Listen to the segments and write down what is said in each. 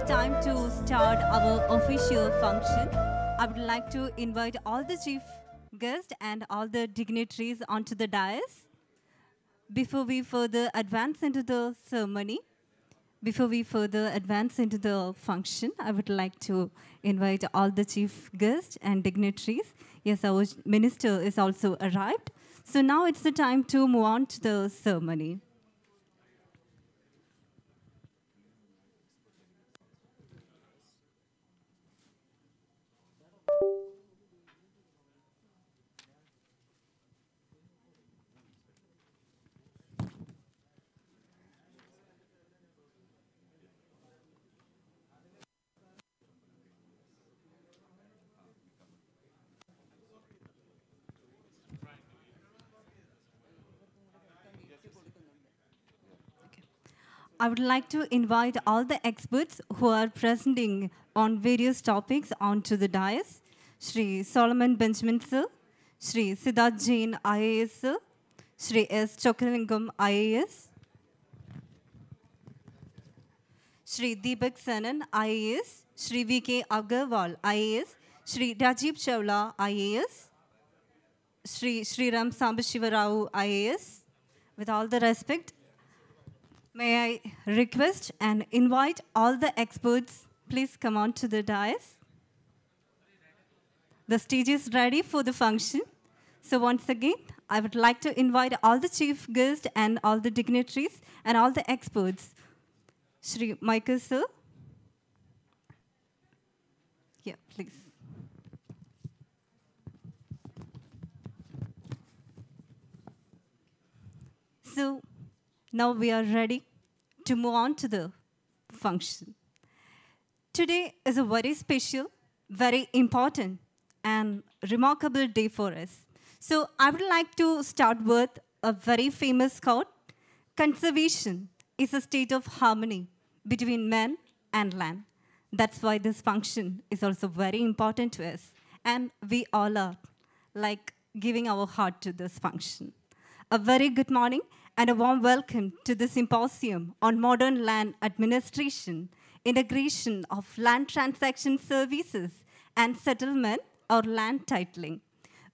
time to start our official function. I would like to invite all the chief guests and all the dignitaries onto the dais. Before we further advance into the ceremony, before we further advance into the function, I would like to invite all the chief guests and dignitaries. Yes, our minister is also arrived. So now it's the time to move on to the ceremony. I would like to invite all the experts who are presenting on various topics onto the dais. Shri Solomon Benjamin sir, Shri Siddharth Jain IAS sir, Shri S. Chokralingam IAS, Shri Deepak Sanan IAS, Shri V.K. Agarwal IAS, Shri Rajiv Chawla IAS, Shri Ram Sambashiva Rao IAS. With all the respect, may I request and invite all the experts, please come on to the dais. The stage is ready for the function. So once again, I would like to invite all the chief guests and all the dignitaries and all the experts. Shri Michael sir. Yeah, please. So now we are ready to move on to the function. Today is a very special, very important, and remarkable day for us. So I would like to start with a very famous quote. Conservation is a state of harmony between man and land. That's why this function is also very important to us. And we all are like giving our heart to this function. A very good morning and a warm welcome to the symposium on modern land administration, integration of land transaction services, and settlement or land titling.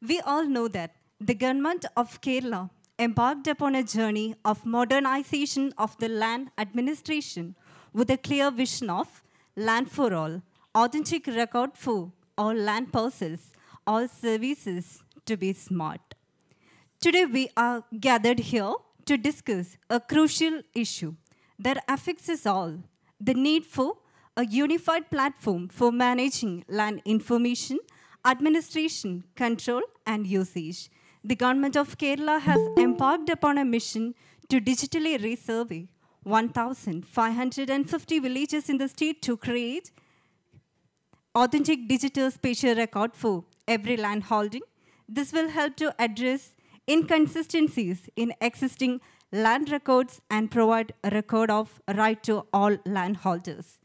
We all know that the government of Kerala embarked upon a journey of modernization of the land administration with a clear vision of land for all, authentic record for all land parcels, all services to be smart. Today we are gathered here to discuss a crucial issue that affects us all, the need for a unified platform for managing land information, administration, control, and usage. The government of Kerala has embarked upon a mission to digitally resurvey 1,550 villages in the state to create authentic digital spatial record for every land holding. This will help to address inconsistencies in existing land records and provide a record of right to all landholders.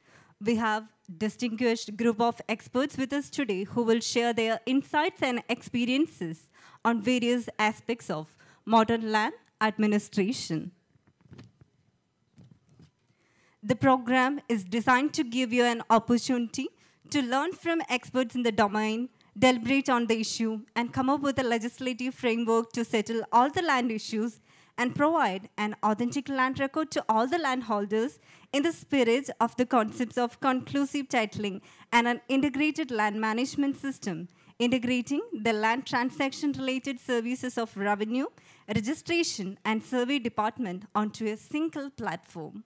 We have distinguished group of experts with us today who will share their insights and experiences on various aspects of modern land administration. The program is designed to give you an opportunity to learn from experts in the domain, deliberate on the issue, and come up with a legislative framework to settle all the land issues and provide an authentic land record to all the landholders in the spirit of the concepts of conclusive titling and an integrated land management system, integrating the land transaction-related services of revenue, registration, and survey department onto a single platform.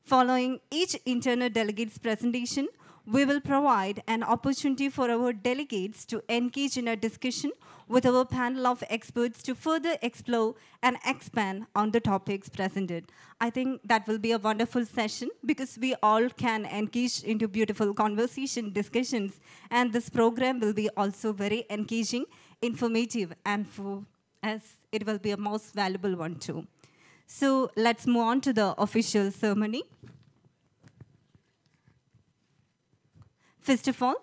Following each internal delegate's presentation, we will provide an opportunity for our delegates to engage in a discussion with our panel of experts to further explore and expand on the topics presented. I think that will be a wonderful session because we all can engage into beautiful conversation, discussions, and this program will be also very engaging, informative, and for us, it will be a most valuable one too. So let's move on to the official ceremony. First of all,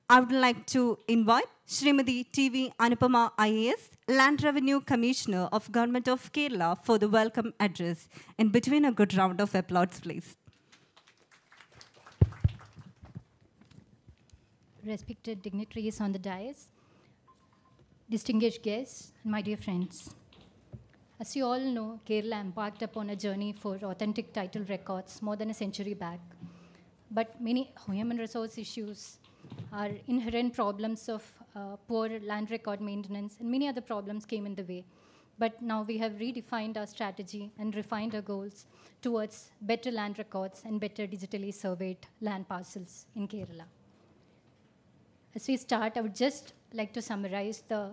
I would like to invite Srimati T.V. Anupama IAS, Land Revenue Commissioner of Government of Kerala for the welcome address. In between, a good round of applause, please. respected dignitaries on the dais, distinguished guests, and my dear friends. As you all know, Kerala embarked upon a journey for authentic title records more than a century back. But many human resource issues, our inherent problems of poor land record maintenance, and many other problems came in the way. But now we have redefined our strategy and refined our goals towards better land records and better digitally surveyed land parcels in Kerala. As we start, I would just like to summarize the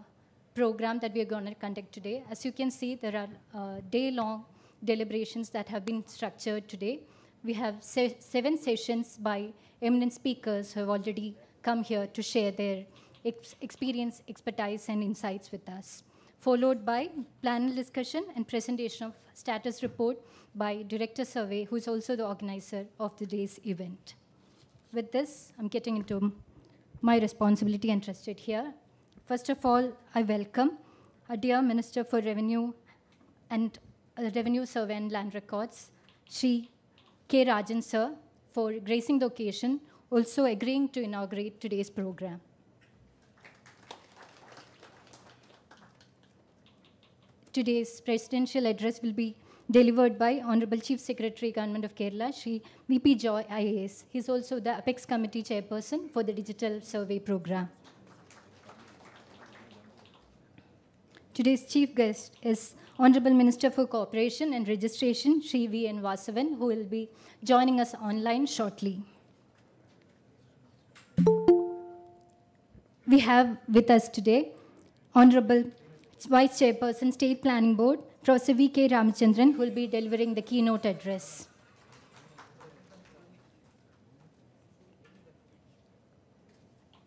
program that we are going to conduct today. As you can see, there are day-long deliberations that have been structured today. We have 7 sessions by eminent speakers who have already come here to share their experience, expertise, and insights with us, followed by panel discussion and presentation of status report by Director Survey, who is also the organizer of today's event. With this, I'm getting into my responsibility entrusted here. First of all, I welcome our dear Minister for Revenue and Revenue Survey and Land Records, Shri K. Rajan sir, for gracing the occasion, also agreeing to inaugurate today's program. Today's presidential address will be delivered by Honorable Chief Secretary, Government of Kerala, Shri VP Joy IAS. He's also the Apex Committee Chairperson for the Digital Survey Program. Today's chief guest is Honorable Minister for Cooperation and Registration, Shri V.N. Vasavan, who will be joining us online shortly. We have with us today Honorable Vice Chairperson, State Planning Board, Professor V.K. Ramachandran, who will be delivering the keynote address.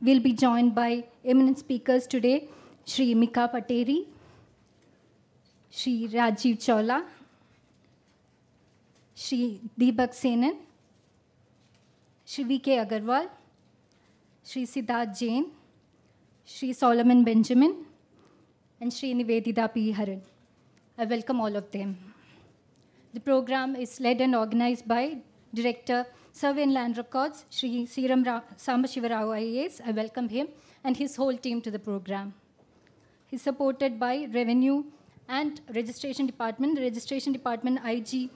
We'll be joined by eminent speakers today, Shri Mika Pateri, Shri Rajiv Chawla, Shri Deepak Senan, Shri V.K. Agarwal, Shri Siddharth Jain, Shri Solomon Benjamin, and Shri Nivedita P. Haran. I welcome all of them. The program is led and organized by Director, Survey and Land Records, Shri Sriram Sambashiva Rao IAS. I welcome him and his whole team to the program. He's supported by Revenue and Registration Department. The Registration Department IG,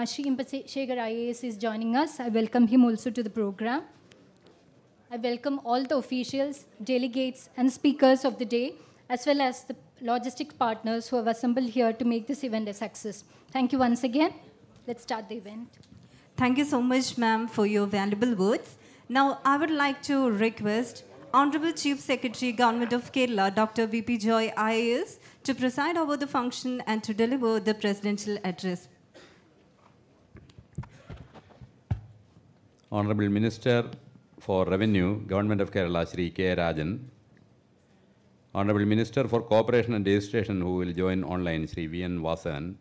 Shri Impashegar IAS is joining us. I welcome him also to the program. I welcome all the officials, delegates, and speakers of the day, as well as the logistics partners who have assembled here to make this event a success. Thank you once again. Let's start the event. Thank you so much, ma'am, for your valuable words. Now, I would like to request Honorable Chief Secretary, Government of Kerala, Dr. V.P. Joy IAS, to preside over the function and to deliver the presidential address. Honorable Minister for Revenue, Government of Kerala, Shri K. Rajan. Honorable Minister for Cooperation and Registration, who will join online, Shri V.N. Vasavan.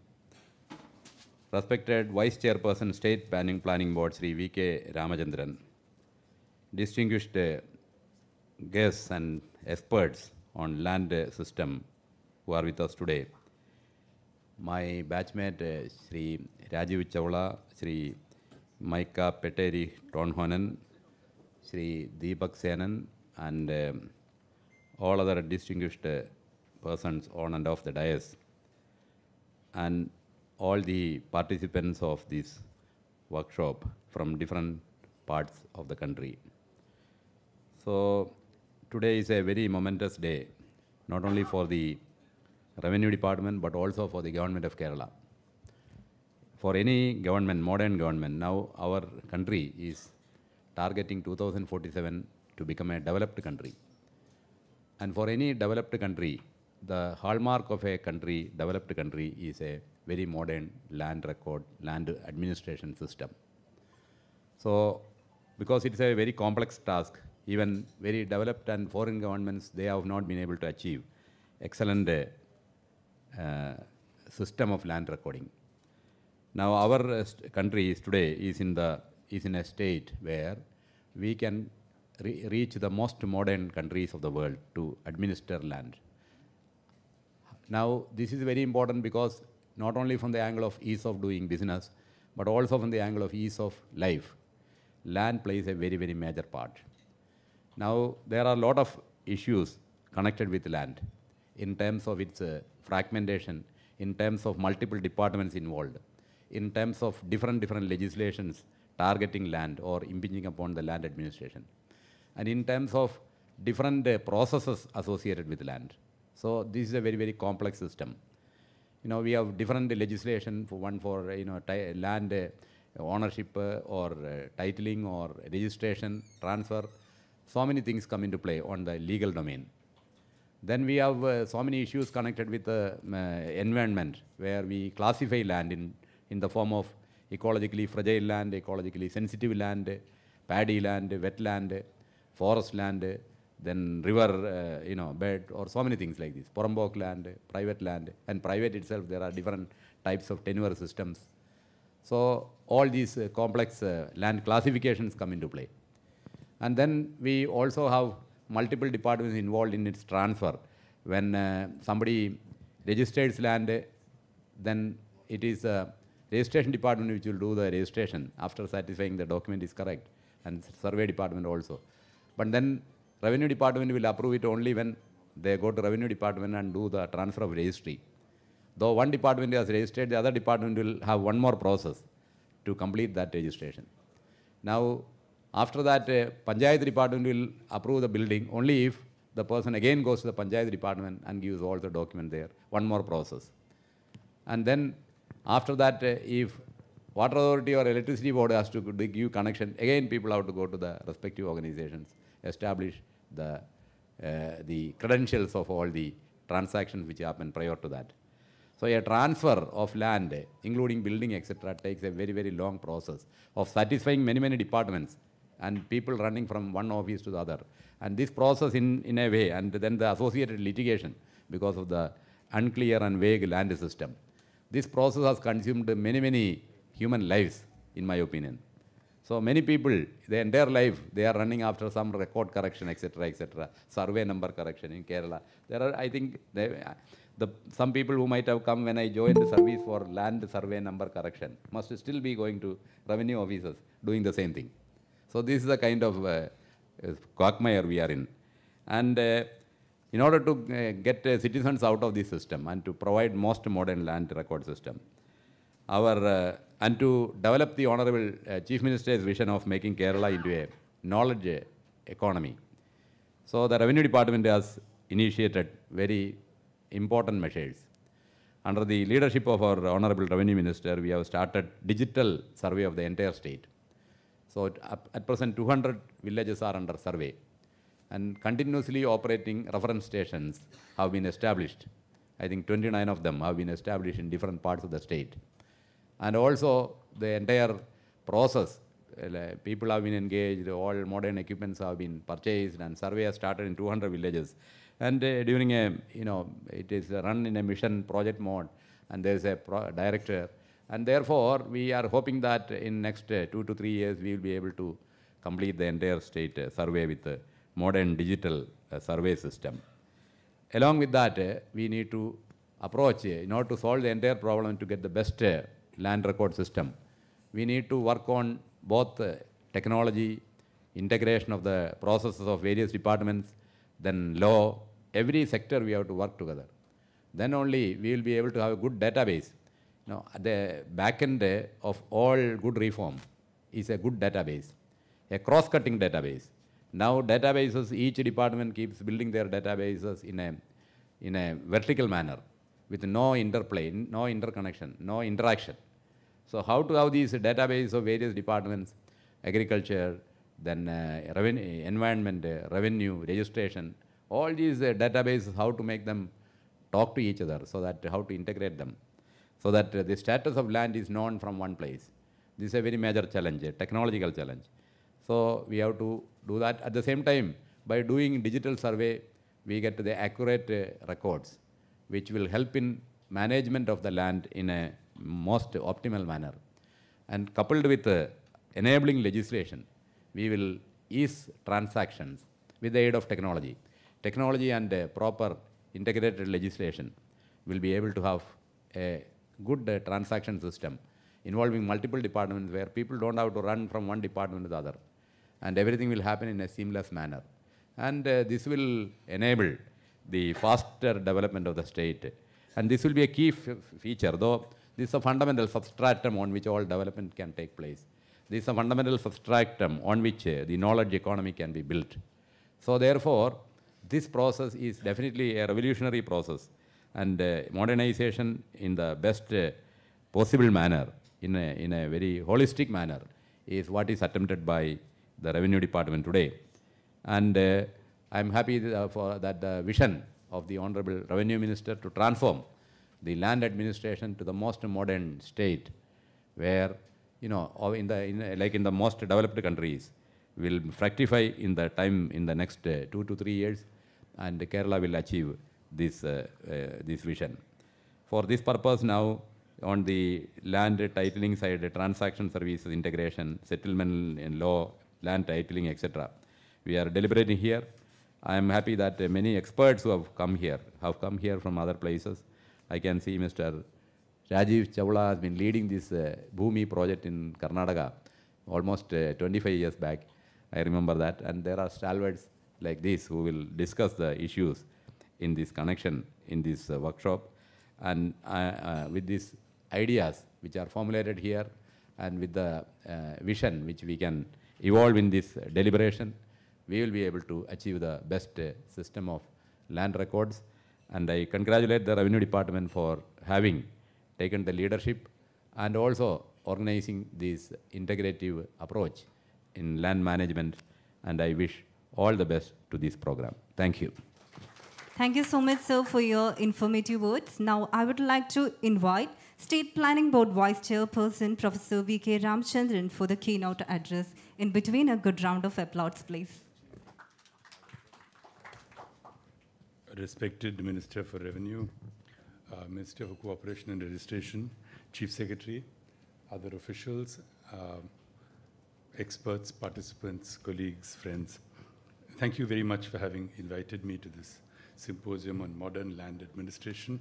Respected Vice Chairperson, State Planning Board, Shri V.K. Ramachandran. Distinguished guests and experts on land system who are with us today. My batchmate, Shri Rajiv Chawla, Shri Mika Pateri Tonhonen, Shri Deepak Senan, and all other distinguished persons on and off the dais, and all the participants of this workshop from different parts of the country. So today is a very momentous day, not only for the Revenue Department, but also for the Government of Kerala. For any government, modern government, now our country is targeting 2047 to become a developed country. And for any developed country, the hallmark of a country, developed country, is a very modern land record, land administration system. So, because it's a very complex task, even very developed and foreign governments, they have not been able to achieve excellent system of land recording. Now, our country today is in a state where we can reach the most modern countries of the world to administer land. Now, this is very important because not only from the angle of ease of doing business, but also from the angle of ease of life, land plays a very, very major part. Now, there are a lot of issues connected with land in terms of its fragmentation, in terms of multiple departments involved, in terms of different legislations targeting land or impinging upon the land administration, and in terms of different processes associated with land. So this is a very complex system. We have different legislation, for one for land ownership or titling or registration, transfer. So many things come into play on the legal domain. Then we have so many issues connected with the environment, where we classify land in the form of ecologically fragile land, ecologically sensitive land, paddy land, wetland, forest land, then river bed, or so many things like this. Porambok land, private land, and private itself, there are different types of tenure systems. So all these complex land classifications come into play. And then we also have multiple departments involved in its transfer. When somebody registers land, then it is a registration department which will do the registration after satisfying the document is correct, and survey department also. But then revenue department will approve it only when they go to revenue department and do the transfer of registry. Though one department has registered, the other department will have one more process to complete that registration. Now, after that, Panchayat department will approve the building only if the person again goes to the Panchayat department and gives all the document there, one more process. And then after that, if water authority or electricity board has to give connection, again people have to go to the respective organizations, establish the credentials of all the transactions which happen prior to that. So a transfer of land, including building, etc., takes a very long process of satisfying many departments and people running from one office to the other. And this process in a way, and then the associated litigation because of the unclear and vague land system. This process has consumed many human lives, in my opinion. So many people, their entire life, they are running after some record correction, etc., survey number correction in Kerala. There are, I think, some people who might have come when I joined the service for land survey number correction must still be going to revenue officers doing the same thing. So this is the kind of quagmire we are in. And in order to get citizens out of this system and to provide most modern land record system, and to develop the Honorable Chief Minister's vision of making Kerala into a knowledge economy. So the Revenue Department has initiated very important measures. Under the leadership of our Honorable Revenue Minister, we have started digital survey of the entire state. So at present, 200 villages are under survey, and continuously operating reference stations have been established. I think 29 of them have been established in different parts of the state. And also the entire process, people have been engaged, all modern equipments have been purchased, and survey has started in 200 villages. And during it is run in a mission project mode, and there is a director. And therefore, we are hoping that in next 2 to 3 years, we will be able to complete the entire state survey with a modern digital survey system. Along with that, we need to approach, in order to solve the entire problem, to get the best land record system, we need to work on both technology, integration of the processes of various departments, then law, every sector we have to work together. Then only we will be able to have a good database. At the back end of all good reform is a good database, a cross-cutting database. Now databases, each department keeps building their databases in a vertical manner with no interplay, no interconnection, no interaction. So how to have these databases of various departments, agriculture, then environment, revenue, registration, all these databases, how to make them talk to each other, so that how to integrate them, so that the status of land is known from one place. This is a very major challenge, a technological challenge. So we have to do that. At the same time, by doing digital survey, we get the accurate records, which will help in management of the land in a most optimal manner. And coupled with enabling legislation, we will ease transactions with the aid of technology. Technology and proper integrated legislation will be able to have a good transaction system involving multiple departments, where people don't have to run from one department to the other, and everything will happen in a seamless manner. And this will enable the faster development of the state. And this will be a key feature, though this is a fundamental substratum on which all development can take place. This is a fundamental substratum on which the knowledge economy can be built. So therefore, this process is definitely a revolutionary process, and modernization in the best possible manner, in a very holistic manner, is what is attempted by the Revenue Department today. And I'm happy for that the vision of the Honorable Revenue Minister to transform the land administration to the most modern state, where, you know, like in the most developed countries, will fructify in the time in the next 2 to 3 years, and Kerala will achieve this vision. For this purpose now, on the land titling side, transaction services integration, settlement in law, land titling, etc., we are deliberating here. I am happy that many experts who have come here from other places. I can see Mr. Rajiv Chawla has been leading this Bhumi project in Karnataka almost 25 years back. I remember that. And there are stalwarts like this who will discuss the issues in this connection, in this workshop. And with these ideas which are formulated here, and with the vision which we can evolve in this deliberation, we will be able to achieve the best system of land records. And I congratulate the Revenue Department for having taken the leadership and also organizing this integrative approach in land management. And I wish all the best to this program. Thank you. Thank you so much, sir, for your informative words. Now, I would like to invite State Planning Board Vice Chairperson, Professor V.K. Ramchandran, for the keynote address. In between, a good round of applause, please. Respected Minister for Revenue, Minister for Cooperation and Registration, Chief Secretary, other officials, experts, participants, colleagues, friends. Thank you very much for having invited me to this symposium on modern land administration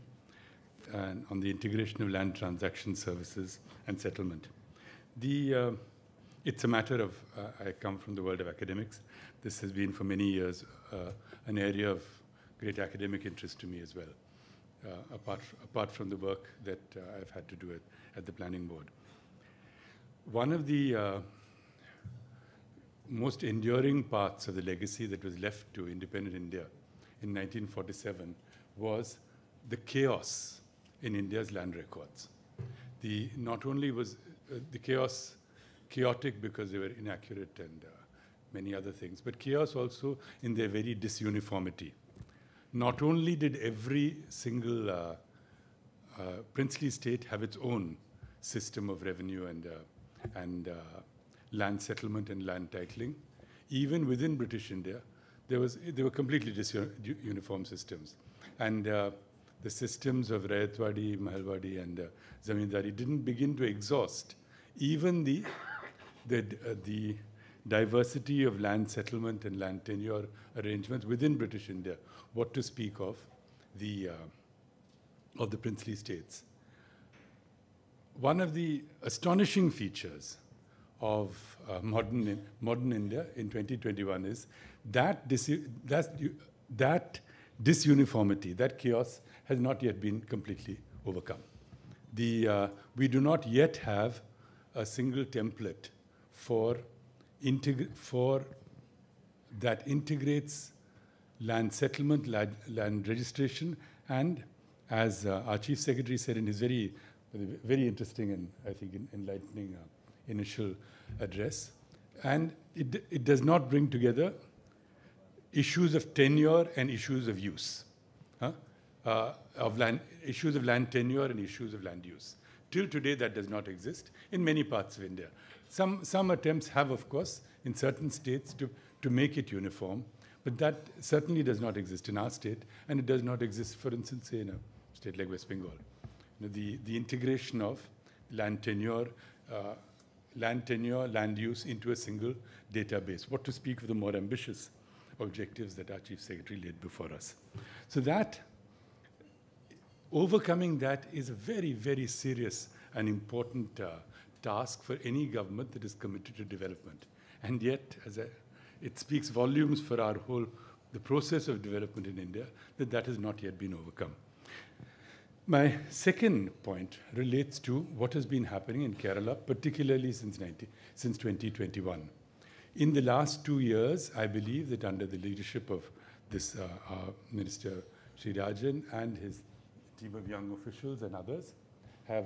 and on the integration of land transaction services and settlement. It's a matter of, I come from the world of academics. This has been for many years an area of great academic interest to me as well, apart from the work that I've had to do at the Planning Board. One of the most enduring parts of the legacy that was left to independent India in 1947 was the chaos in India's land records. Not only was the chaos chaotic because they were inaccurate and many other things, but chaos also in their very disuniformity. Not only did every single princely state have its own system of revenue and land settlement and land titling, even within British India, there were completely disuniform systems. And the systems of Rayatwadi, Mahalwadi, and Zamindari didn't begin to exhaust even the diversity of land settlement and land tenure arrangements within British India, what to speak of the princely states. One of the astonishing features of modern India in 2021 is that disuniformity, that chaos has not yet been completely overcome. We do not yet have a single template that integrates land settlement, land registration, and as our Chief Secretary said in his very interesting and I think enlightening initial address, and it does not bring together issues of tenure and issues of use, issues of land tenure and issues of land use. Till today, that does not exist in many parts of India. Some attempts have, of course, in certain states to make it uniform, but that certainly does not exist in our state, and it does not exist, for instance, in a state like West Bengal. The integration of land tenure, land use into a single database. What to speak of the more ambitious objectives that our Chief Secretary laid before us. So that, overcoming that is a very, very serious and important task for any government that is committed to development. And yet, it speaks volumes for the process of development in India, that has not yet been overcome. My second point relates to what has been happening in Kerala, particularly since 2021. In the last 2 years, I believe that under the leadership of this Minister Sri Rajan and his team of young officials and others have,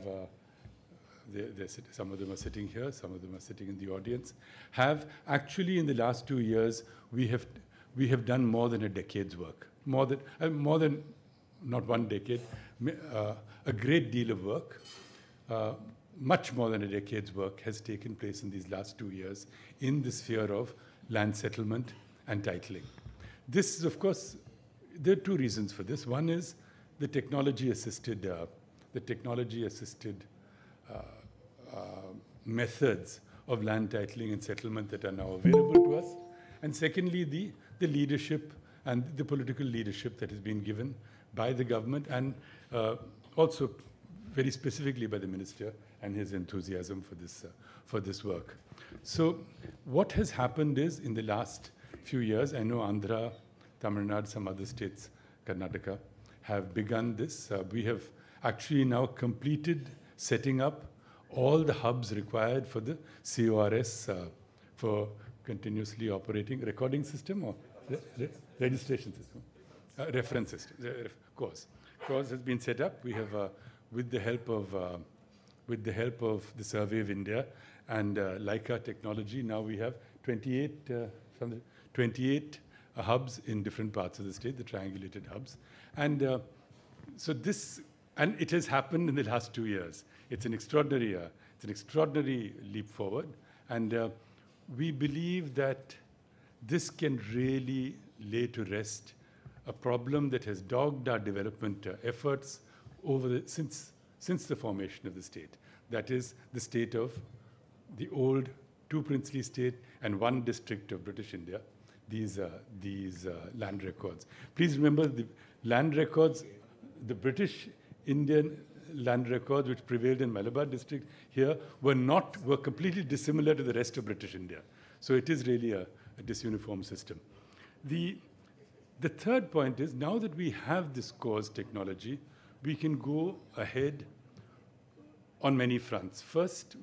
some of them are sitting here, some of them are sitting in the audience, have actually in the last 2 years, we have done more than a decade's work. More than not 1 decade, a great deal of work, much more than a decade's work has taken place in these last 2 years in the sphere of land settlement and titling. This is, of course, there are 2 reasons for this. One is the technology-assisted methods of land titling and settlement that are now available to us. And secondly, the leadership and the political leadership that has been given by the government and also very specifically by the minister and his enthusiasm for this work. So what has happened is in the last few years, I know Andhra, Tamil Nadu, some other states, Karnataka, have begun this. We have actually now completed setting up all the hubs required for the CORS for continuously operating recording system or registration system, reference system, CORS. CORS has been set up. We have, with the help of the Survey of India and Leica technology, now we have 28 hubs in different parts of the state, the triangulated hubs. And so this, and it has happened in the last 2 years. It's an extraordinary leap forward. And we believe that this can really lay to rest a problem that has dogged our development efforts since the formation of the state. That is the state of the old 2 princely state and 1 district of British India, these land records. Please remember the land records, the British Indian land records which prevailed in Malabar district here were completely dissimilar to the rest of British India. So it is really a disuniform system. The third point is, now that we have this CORS technology, we can go ahead on many fronts. First,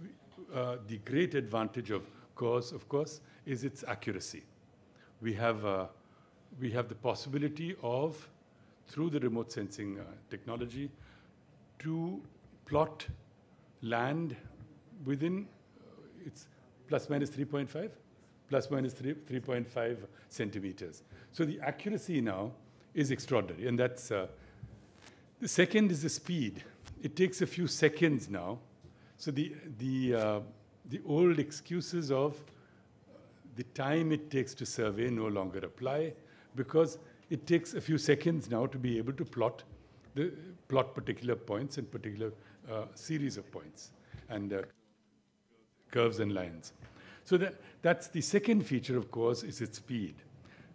the great advantage of CORS, of course, is its accuracy. We have the possibility of, through the remote sensing technology, to plot land within, it's plus minus 3.5? Plus minus 3.5 centimeters. So the accuracy now is extraordinary, and that's, the second is the speed. It takes a few seconds now. So the old excuses of the time it takes to survey no longer apply, because it takes a few seconds now to be able to plot particular points and particular series of points and curves and lines. So that's the second feature of CORS, is its speed.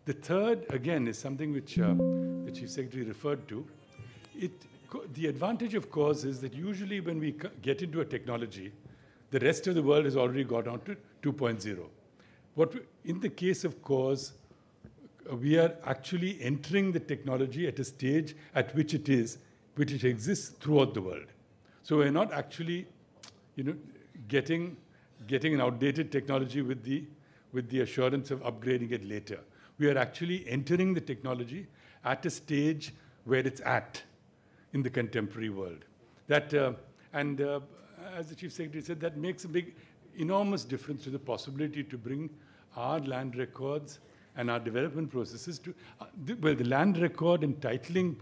The third, again, is something which the Chief Secretary referred to. The advantage of CORS is that usually when we get into a technology, the rest of the world has already got on to 2.0. In the case of CORS, we are actually entering the technology at a stage at which it exists throughout the world. So we're not actually, getting an outdated technology with the assurance of upgrading it later. We are actually entering the technology at a stage where it's at in the contemporary world. That as the Chief Secretary said, that makes a enormous difference to the possibility to bring our land records and our development processes to, the land record and titling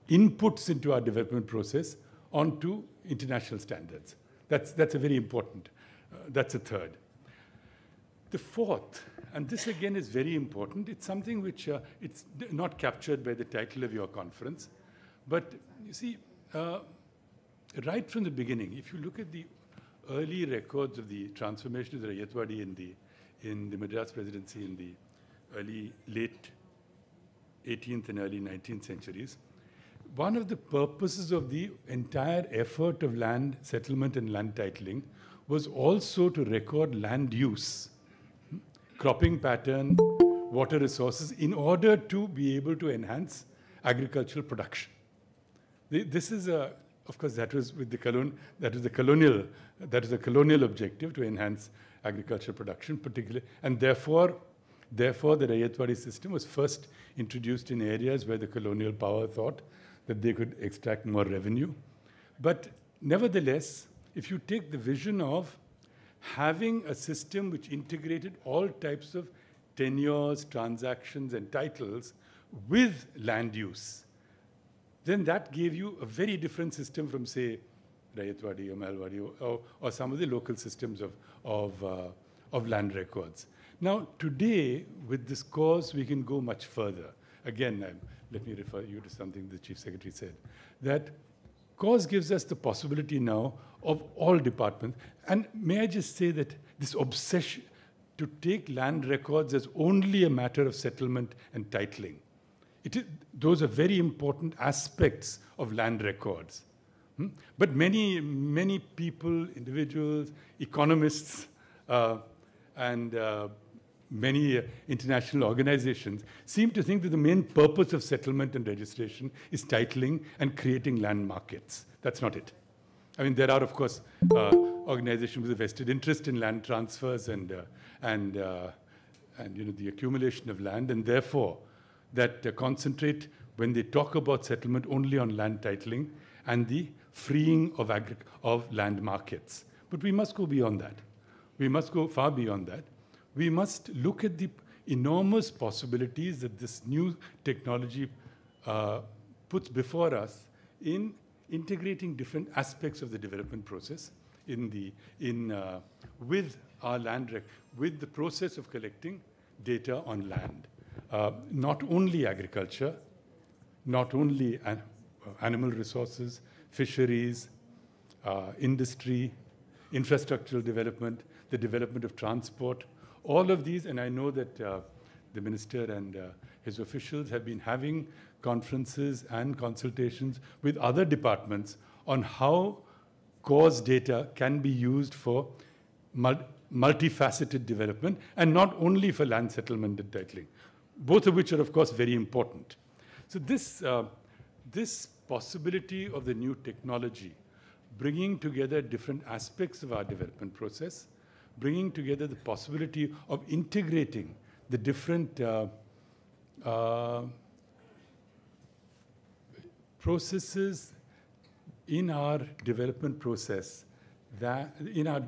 inputs into our development process onto international standards. That's a very important, that's a third. The fourth, and this again is very important, it's something which it's not captured by the title of your conference, but you see, right from the beginning, if you look at the early records of the transformation of the Rayatwadi in the Madras Presidency in the late 18th and early 19th centuries, one of the purposes of the entire effort of land settlement and land titling was also to record land use. cropping pattern, water resources, in order to be able to enhance agricultural production. This is of course, that was with the colonial objective to enhance agricultural production, particularly, and therefore the Rayatwadi system was first introduced in areas where the colonial power thought that they could extract more revenue. But nevertheless, if you take the vision of having a system which integrated all types of tenures, transactions, and titles with land use, then that gave you a very different system from, say, Rayatwadi or Malwadi or some of the local systems of land records. Now, today, with this course, we can go much further. Again, let me refer you to something the Chief Secretary said, that course gives us the possibility now of all departments. And may I just say that this obsession to take land records as only a matter of settlement and titling, those are very important aspects of land records. But many people, individuals, economists, and many international organizations seem to think that the main purpose of settlement and registration is titling and creating land markets. That's not it. I mean, there are, of course, organizations with a vested interest in land transfers and the accumulation of land, and therefore that concentrate, when they talk about settlement, only on land titling and the freeing of land markets. But we must go beyond that. We must go far beyond that. We must look at the enormous possibilities that this new technology puts before us in integrating different aspects of the development process with our with the process of collecting data on land. Not only agriculture, not only animal resources, fisheries, industry, infrastructural development, the development of transport, all of these, and I know that the minister and his officials have been having conferences and consultations with other departments on how cause data can be used for multifaceted development, and not only for land settlement and titling, both of which are, of course, very important. So this possibility of the new technology, bringing together different aspects of our development process, bringing together the possibility of integrating the different processes in our development process, in our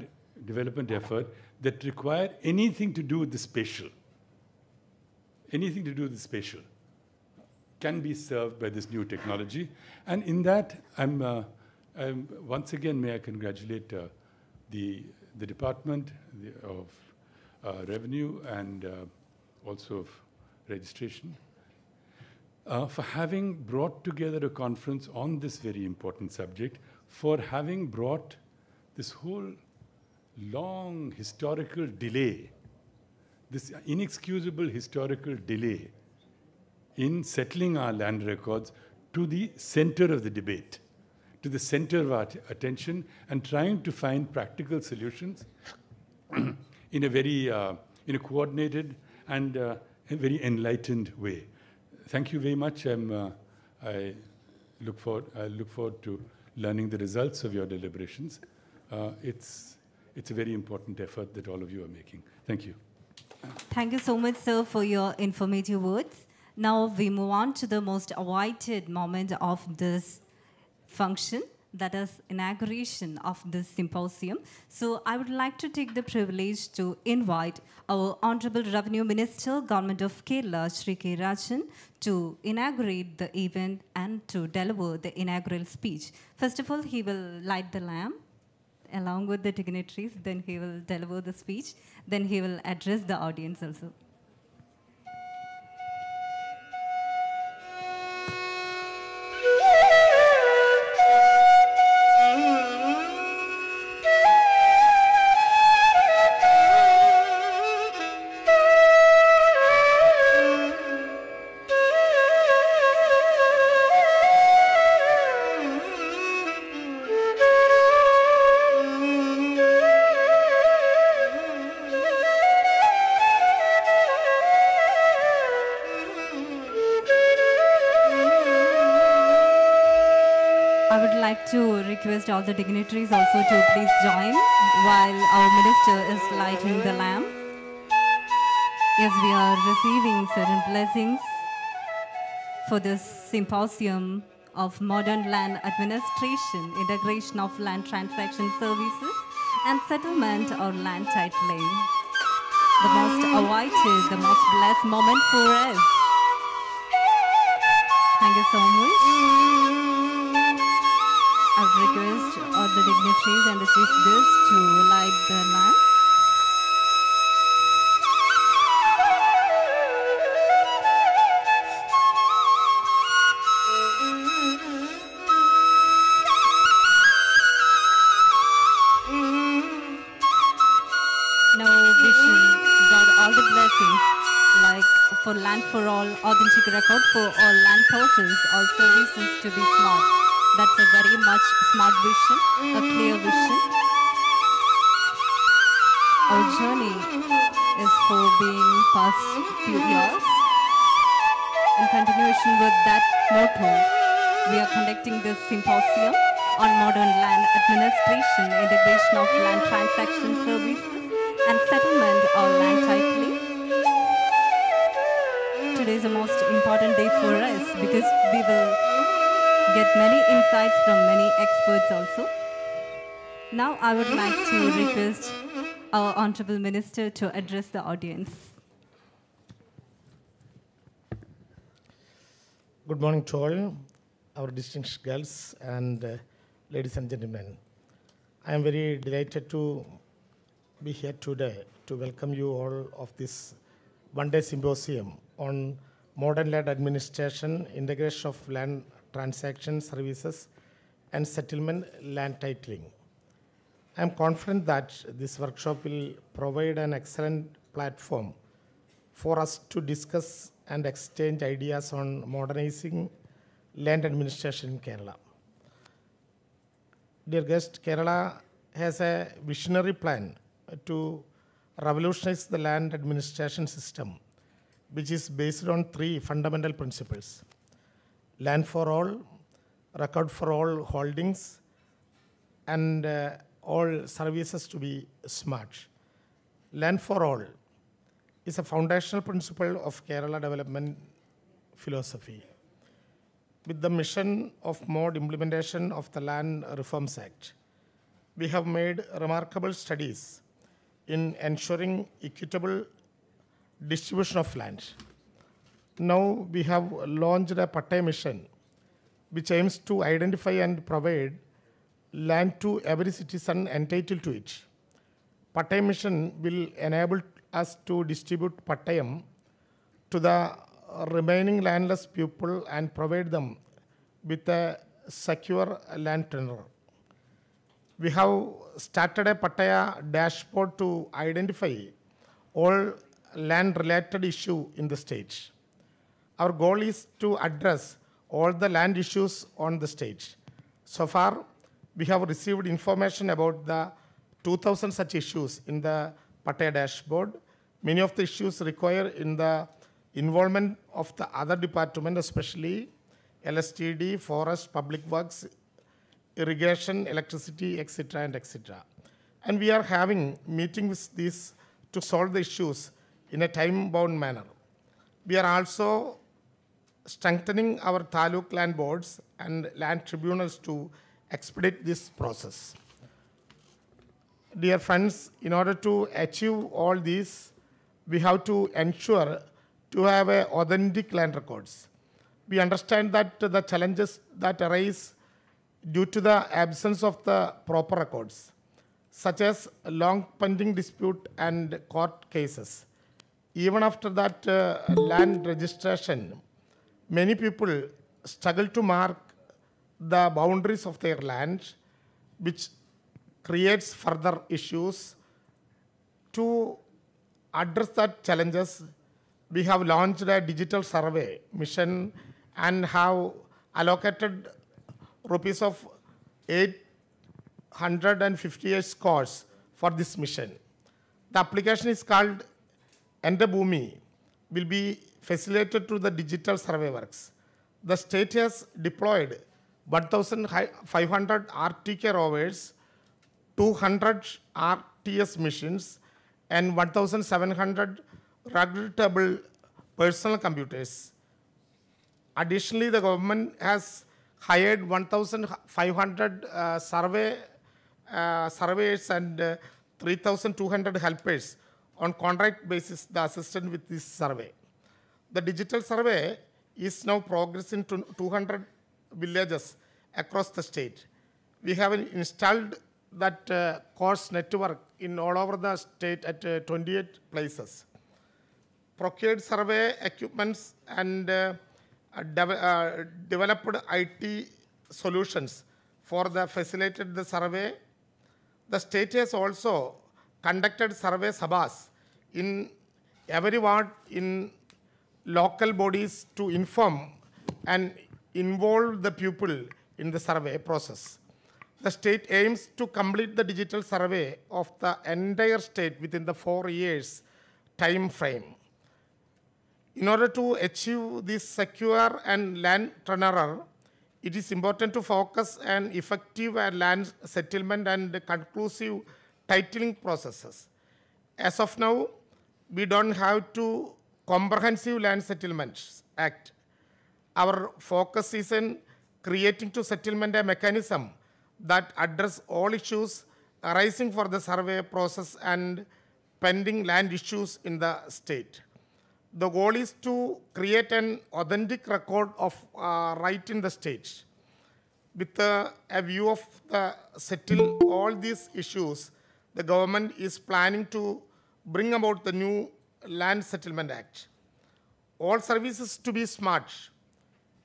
development effort, that require anything to do with the spatial. Anything to do with the spatial can be served by this new technology. And in that, once again, may I congratulate the Department of Revenue and also of Registration for having brought together a conference on this very important subject, for having brought this whole long historical delay, this inexcusable historical delay in settling our land records to the center of the debate, to the center of our attention, and trying to find practical solutions in a coordinated and a very enlightened way. Thank you very much. I look forward to learning the results of your deliberations. It's a very important effort that all of you are making. Thank you. Thank you so much, sir, for your informative words. Now we move on to the most awaited moment of this function, that is inauguration of this symposium. So I would like to take the privilege to invite our Honorable Revenue Minister, Government of Kerala, Shri K. Rajan, to inaugurate the event and to deliver the inaugural speech. First of all, he will light the lamp along with the dignitaries, then he will deliver the speech, then he will address the audience also. like to request all the dignitaries also to please join while our minister is lighting the lamp. Yes, we are receiving certain blessings for this symposium of modern land administration, integration of land transaction services, and settlement or land titling. The most awaited, the most blessed moment for us. Thank you so much. I would request all the dignitaries and the chief guests to light the lamp. Now we shall got all the blessings like for land for all, authentic record for all land purposes, all services to be smart. That's a very much smart vision, a clear vision. Our journey is for being past few years. In continuation with that motto, we are conducting this symposium on modern land administration, integration of land transaction services, and settlement or land titling. Today is the most important day for us because we will get many insights from many experts also. Now I would like to request our Honorable Minister to address the audience. Good morning to all, our distinguished girls and ladies and gentlemen. I am very delighted to be here today to welcome you all of this one-day symposium on modern land administration, integration of land transaction services, and settlement land titling. I am confident that this workshop will provide an excellent platform for us to discuss and exchange ideas on modernizing land administration in Kerala. Dear guest, Kerala has a visionary plan to revolutionize the land administration system, which is based on three fundamental principles: land for all, record for all holdings, and all services to be smart. Land for all is a foundational principle of Kerala development philosophy. With the mission of more implementation of the Land Reforms Act, we have made remarkable studies in ensuring equitable distribution of land. Now we have launched a Pattaya mission, which aims to identify and provide land to every citizen entitled to it. Pattaya mission will enable us to distribute Pattayam to the remaining landless people and provide them with a secure land tenure. We have started a Pattaya dashboard to identify all land-related issues in the state. Our goal is to address all the land issues on the state. So far, we have received information about the 2,000 such issues in the Pattaya dashboard. Many of the issues require in the involvement of the other departments, especially LSTD, Forest, Public Works, Irrigation, Electricity, etc. and etc. And we are having meetings with these to solve the issues in a time-bound manner. We are also strengthening our taluk land boards and land tribunals to expedite this process. Dear friends, in order to achieve all these, we have to ensure to have authentic land records. We understand that the challenges that arise due to the absence of the proper records, such as long pending dispute and court cases. Even after that land registration, many people struggle to mark the boundaries of their land, which creates further issues. To address that challenges, we have launched a digital survey mission and have allocated rupees of 858 scores for this mission. The application is called Ende Bhumi, will be facilitated through the digital survey works. The state has deployed 1,500 RTK rovers, 200 RTS missions, and 1,700 ruggedable personal computers. Additionally, the government has hired 1,500 surveyors and 3,200 helpers on contract basis, the assistant with this survey. The digital survey is now progressing to 200 villages across the state. We have installed that course network in all over the state at 28 places. Procured survey equipments and developed IT solutions for the facilitated the survey. The state has also conducted survey sabhas in every ward in local bodies to inform and involve the people in the survey process. The state aims to complete the digital survey of the entire state within the 4 years time frame. In order to achieve this secure and land turnover, it is important to focus on effective land settlement and conclusive titling processes. As of now, we don't have to Comprehensive Land Settlements Act. Our focus is in creating to settlement a mechanism that address all issues arising for the survey process and pending land issues in the state. The goal is to create an authentic record of right in the state. With a view of settle all these issues, the government is planning to bring about the new Land Settlement Act. All services to be smart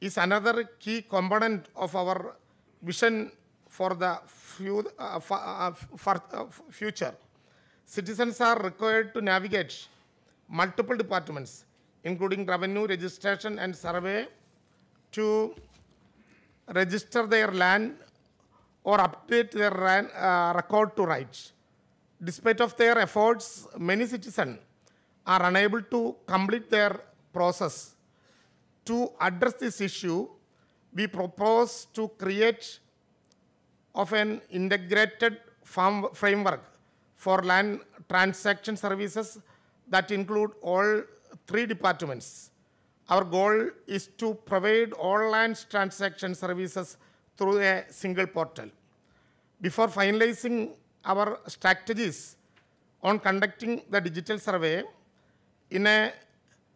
is another key component of our vision for the future. Citizens are required to navigate multiple departments, including revenue, registration, and survey, to register their land or update their land, record to rights. Despite of their efforts, many citizens are unable to complete their process. To address this issue, we propose to create of an integrated framework for land transaction services that include all 3 departments. Our goal is to provide all land transaction services through a single portal. Before finalizing our strategies on conducting the digital survey in a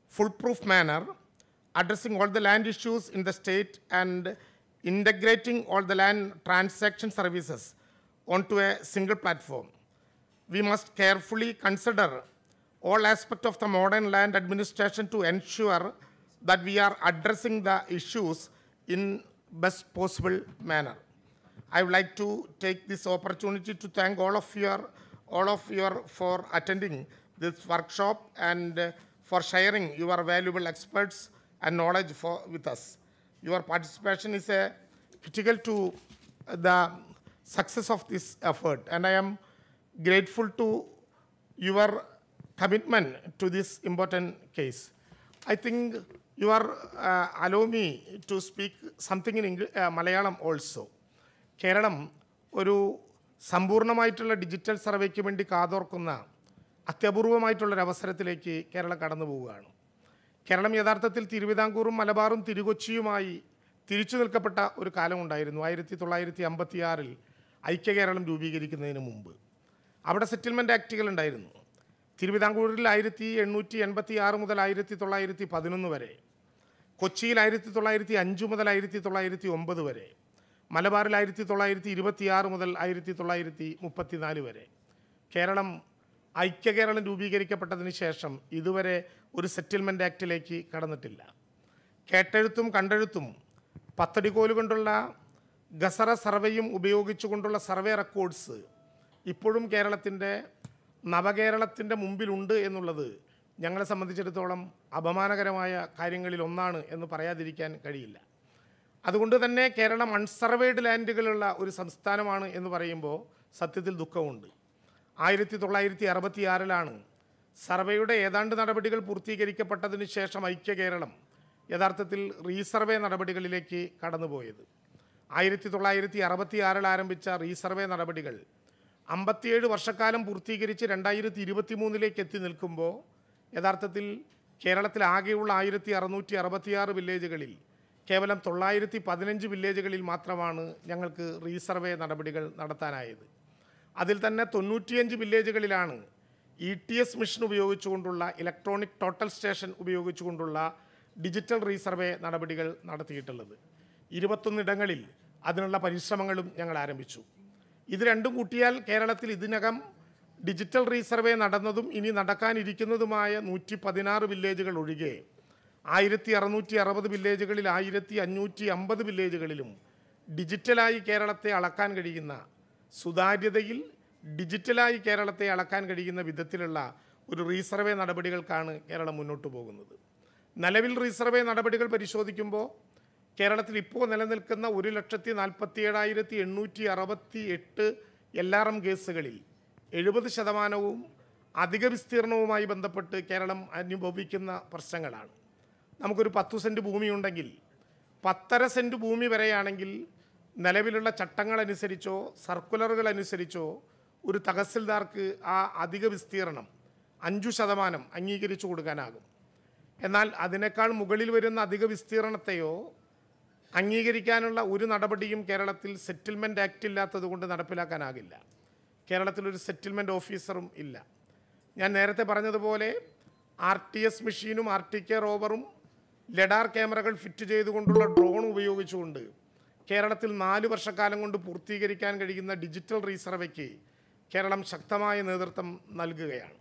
foolproof manner, addressing all the land issues in the state and integrating all the land transaction services onto a single platform, we must carefully consider all aspects of the modern land administration to ensure that we are addressing the issues in best possible manner. I would like to take this opportunity to thank all of you for attending this workshop and for sharing your valuable experts and knowledge with us. Your participation is critical to the success of this effort, and I am grateful to your commitment to this important case. I think you are allow me to speak something in Malayalam also. Keralam ഒരു സമ്പൂർണ്ണമായിട്ടുള്ള digital സർവേക്ക് വേണ്ടി കാതോർക്കുന്ന അത്യപൂർവമായിട്ടുള്ളൊരവസരത്തിലേക്ക് കേരളം കടന്നു പോവുകയാണ്. കേരളം യഥാർത്ഥത്തിൽ തിരുവിതാംകൂറും മലബാറും തിരുകൊച്ചിയുമായി തിരിച്ചു നിൽക്കപ്പെട്ട ഒരു കാലമുണ്ടായിരുന്നു. 1956 ഐക്യകേരളം രൂപീകരിക്കുന്നതിന് മുമ്പ് അവിടെ സെറ്റിൽമെൻറ്റ് ആക്റ്റുകൾ ഉണ്ടായിരുന്നു. തിരുവിതാംകൂറിൽ 1886 മുതൽ 1911 വരെ, കൊച്ചിയിൽ 1905 മുതൽ 1909 വരെ, മലബാറിൽ 1926 മുതൽ 1934 വരെ. കേരളം ഐക്യകേരളം രൂപീകരിക്കപ്പെട്ടതിന് ശേഷം ഇതുവരെ ഒരു സെറ്റിൽമെൻറ്റ് ആക്റ്റിലേക്ക് കടന്നിട്ടില്ല. കേട്ടെഴുത്തും കണ്ടെഴുത്തും പത്തടിക്കോല് കൊണ്ടുള്ള ഗസറ സർവേയും ഉപയോഗിച്ചുകൊണ്ടുള്ള സർവേ റെക്കോർഡ്സ് ഇപ്പോഴും നവകേരളത്തിൻ്റെ മുമ്പിലുണ്ട് എന്നുള്ളത് ഞങ്ങളെ സംബന്ധിച്ചിടത്തോളം അപമാനകരമായ കാര്യങ്ങളിൽ ഒന്നാണ് എന്ന് പറയാതിരിക്കാൻ കഴിയില്ല. അതുകൊണ്ട് തന്നെ കേരളം അൺസർവേഡ് ലാൻഡുകളുള്ള ഒരു സംസ്ഥാനമാണ് എന്ന് പറയുമ്പോൾ സത്യത്തിൽ ദുഃഖമുണ്ട്. 1966 സർവേയുടെ ഏതാണ്ട് നടപടികൾ പൂർത്തീകരിക്കപ്പെട്ടതിന് ശേഷം ഐക്യകേരളം യഥാർത്ഥത്തിൽ റീസർവേ നടപടികളിലേക്ക് കടന്നുപോയത്. 1966 ആരംഭിച്ച റീസർവേ നടപടികൾ 57 വർഷക്കാലം പൂർത്തീകരിച്ച് 2023 എത്തി നിൽക്കുമ്പോൾ യഥാർത്ഥത്തിൽ കേരളത്തിൽ ആകെയുള്ള 1666 വില്ലേജുകളിൽ കേവലം 915 വില്ലേജുകളിൽ മാത്രമാണ് ഞങ്ങൾക്ക് റീസർവേ നടപടികൾ നടത്താനായത്. അതിൽ തന്നെ 95 വില്ലേജുകളിലാണ് ETS മിഷൻ ഉപയോഗിച്ചുകൊണ്ടുള്ള ഇലക്ട്രോണിക് ടോട്ടൽ സ്റ്റേഷൻ ഉപയോഗിച്ചുകൊണ്ടുള്ള ഡിജിറ്റൽ റീസർവേ നടപടികൾ നടത്തിയിട്ടുള്ളത്. 21 ഇടങ്ങളിൽ അതിനുള്ള പരിശ്രമങ്ങളും ഞങ്ങൾ ആരംഭിച്ചു. ഇത് രണ്ടും കൂട്ടിയാൽ കേരളത്തിൽ ഇതിനകം ഡിജിറ്റൽ റീസർവേ നടന്നതും ഇനി നടക്കാനിരിക്കുന്നതുമായ 116 വില്ലേജുകൾ ഒഴികെ 1660 വില്ലേജുകളിൽ 1550 വില്ലേജുകളിലും ഡിജിറ്റലായി കേരളത്തെ അളക്കാൻ കഴിയുന്ന, സുതാര്യതയിൽ ഡിജിറ്റലായി കേരളത്തെ അളക്കാൻ കഴിയുന്ന വിധത്തിലുള്ള ഒരു റീസർവേ നടപടികൾക്കാണ് കേരളം മുന്നോട്ട് പോകുന്നത്. നിലവിൽ റീസർവേ നടപടികൾ പരിശോധിക്കുമ്പോൾ കേരളത്തിൽ ഇപ്പോൾ നിലനിൽക്കുന്ന 1,77,868 LRM കേസുകളിൽ 70% അധിക വിസ്തീർണവുമായി ബന്ധപ്പെട്ട് കേരളം അനുഭവിക്കുന്ന പ്രശ്നങ്ങളാണ്. നമുക്കൊരു 10 സെൻറ്റ് ഭൂമിയുണ്ടെങ്കിൽ 10.5 സെൻറ്റ് ഭൂമി വരെയാണെങ്കിൽ നിലവിലുള്ള ചട്ടങ്ങളനുസരിച്ചോ സർക്കുലറുകൾ അനുസരിച്ചോ ഒരു തഹസിൽദാർക്ക് ആ അധിക വിസ്തീർണം 5% അംഗീകരിച്ചു കൊടുക്കാനാകും. എന്നാൽ അതിനേക്കാൾ മുകളിൽ വരുന്ന അധിക വിസ്തീർണത്തെയോ അംഗീകരിക്കാനുള്ള ഒരു നടപടിയും കേരളത്തിൽ സെറ്റിൽമെൻറ്റ് ആക്ട് ഇല്ലാത്തത് കൊണ്ട് നടപ്പിലാക്കാനാകില്ല. കേരളത്തിലൊരു സെറ്റിൽമെൻറ്റ് ഓഫീസറും ഇല്ല. ഞാൻ നേരത്തെ പറഞ്ഞതുപോലെ RTS മെഷീനും RTK റോവറും ലെഡാർ ക്യാമറകൾ ഫിറ്റ് ചെയ്തുകൊണ്ടുള്ള ഡ്രോൺ ഉപയോഗിച്ചുകൊണ്ട് കേരളത്തിൽ 4 വർഷക്കാലം കൊണ്ട് പൂർത്തീകരിക്കാൻ കഴിയുന്ന ഡിജിറ്റൽ റീസർവേക്ക് കേരളം ശക്തമായ നേതൃത്വം നൽകുകയാണ്.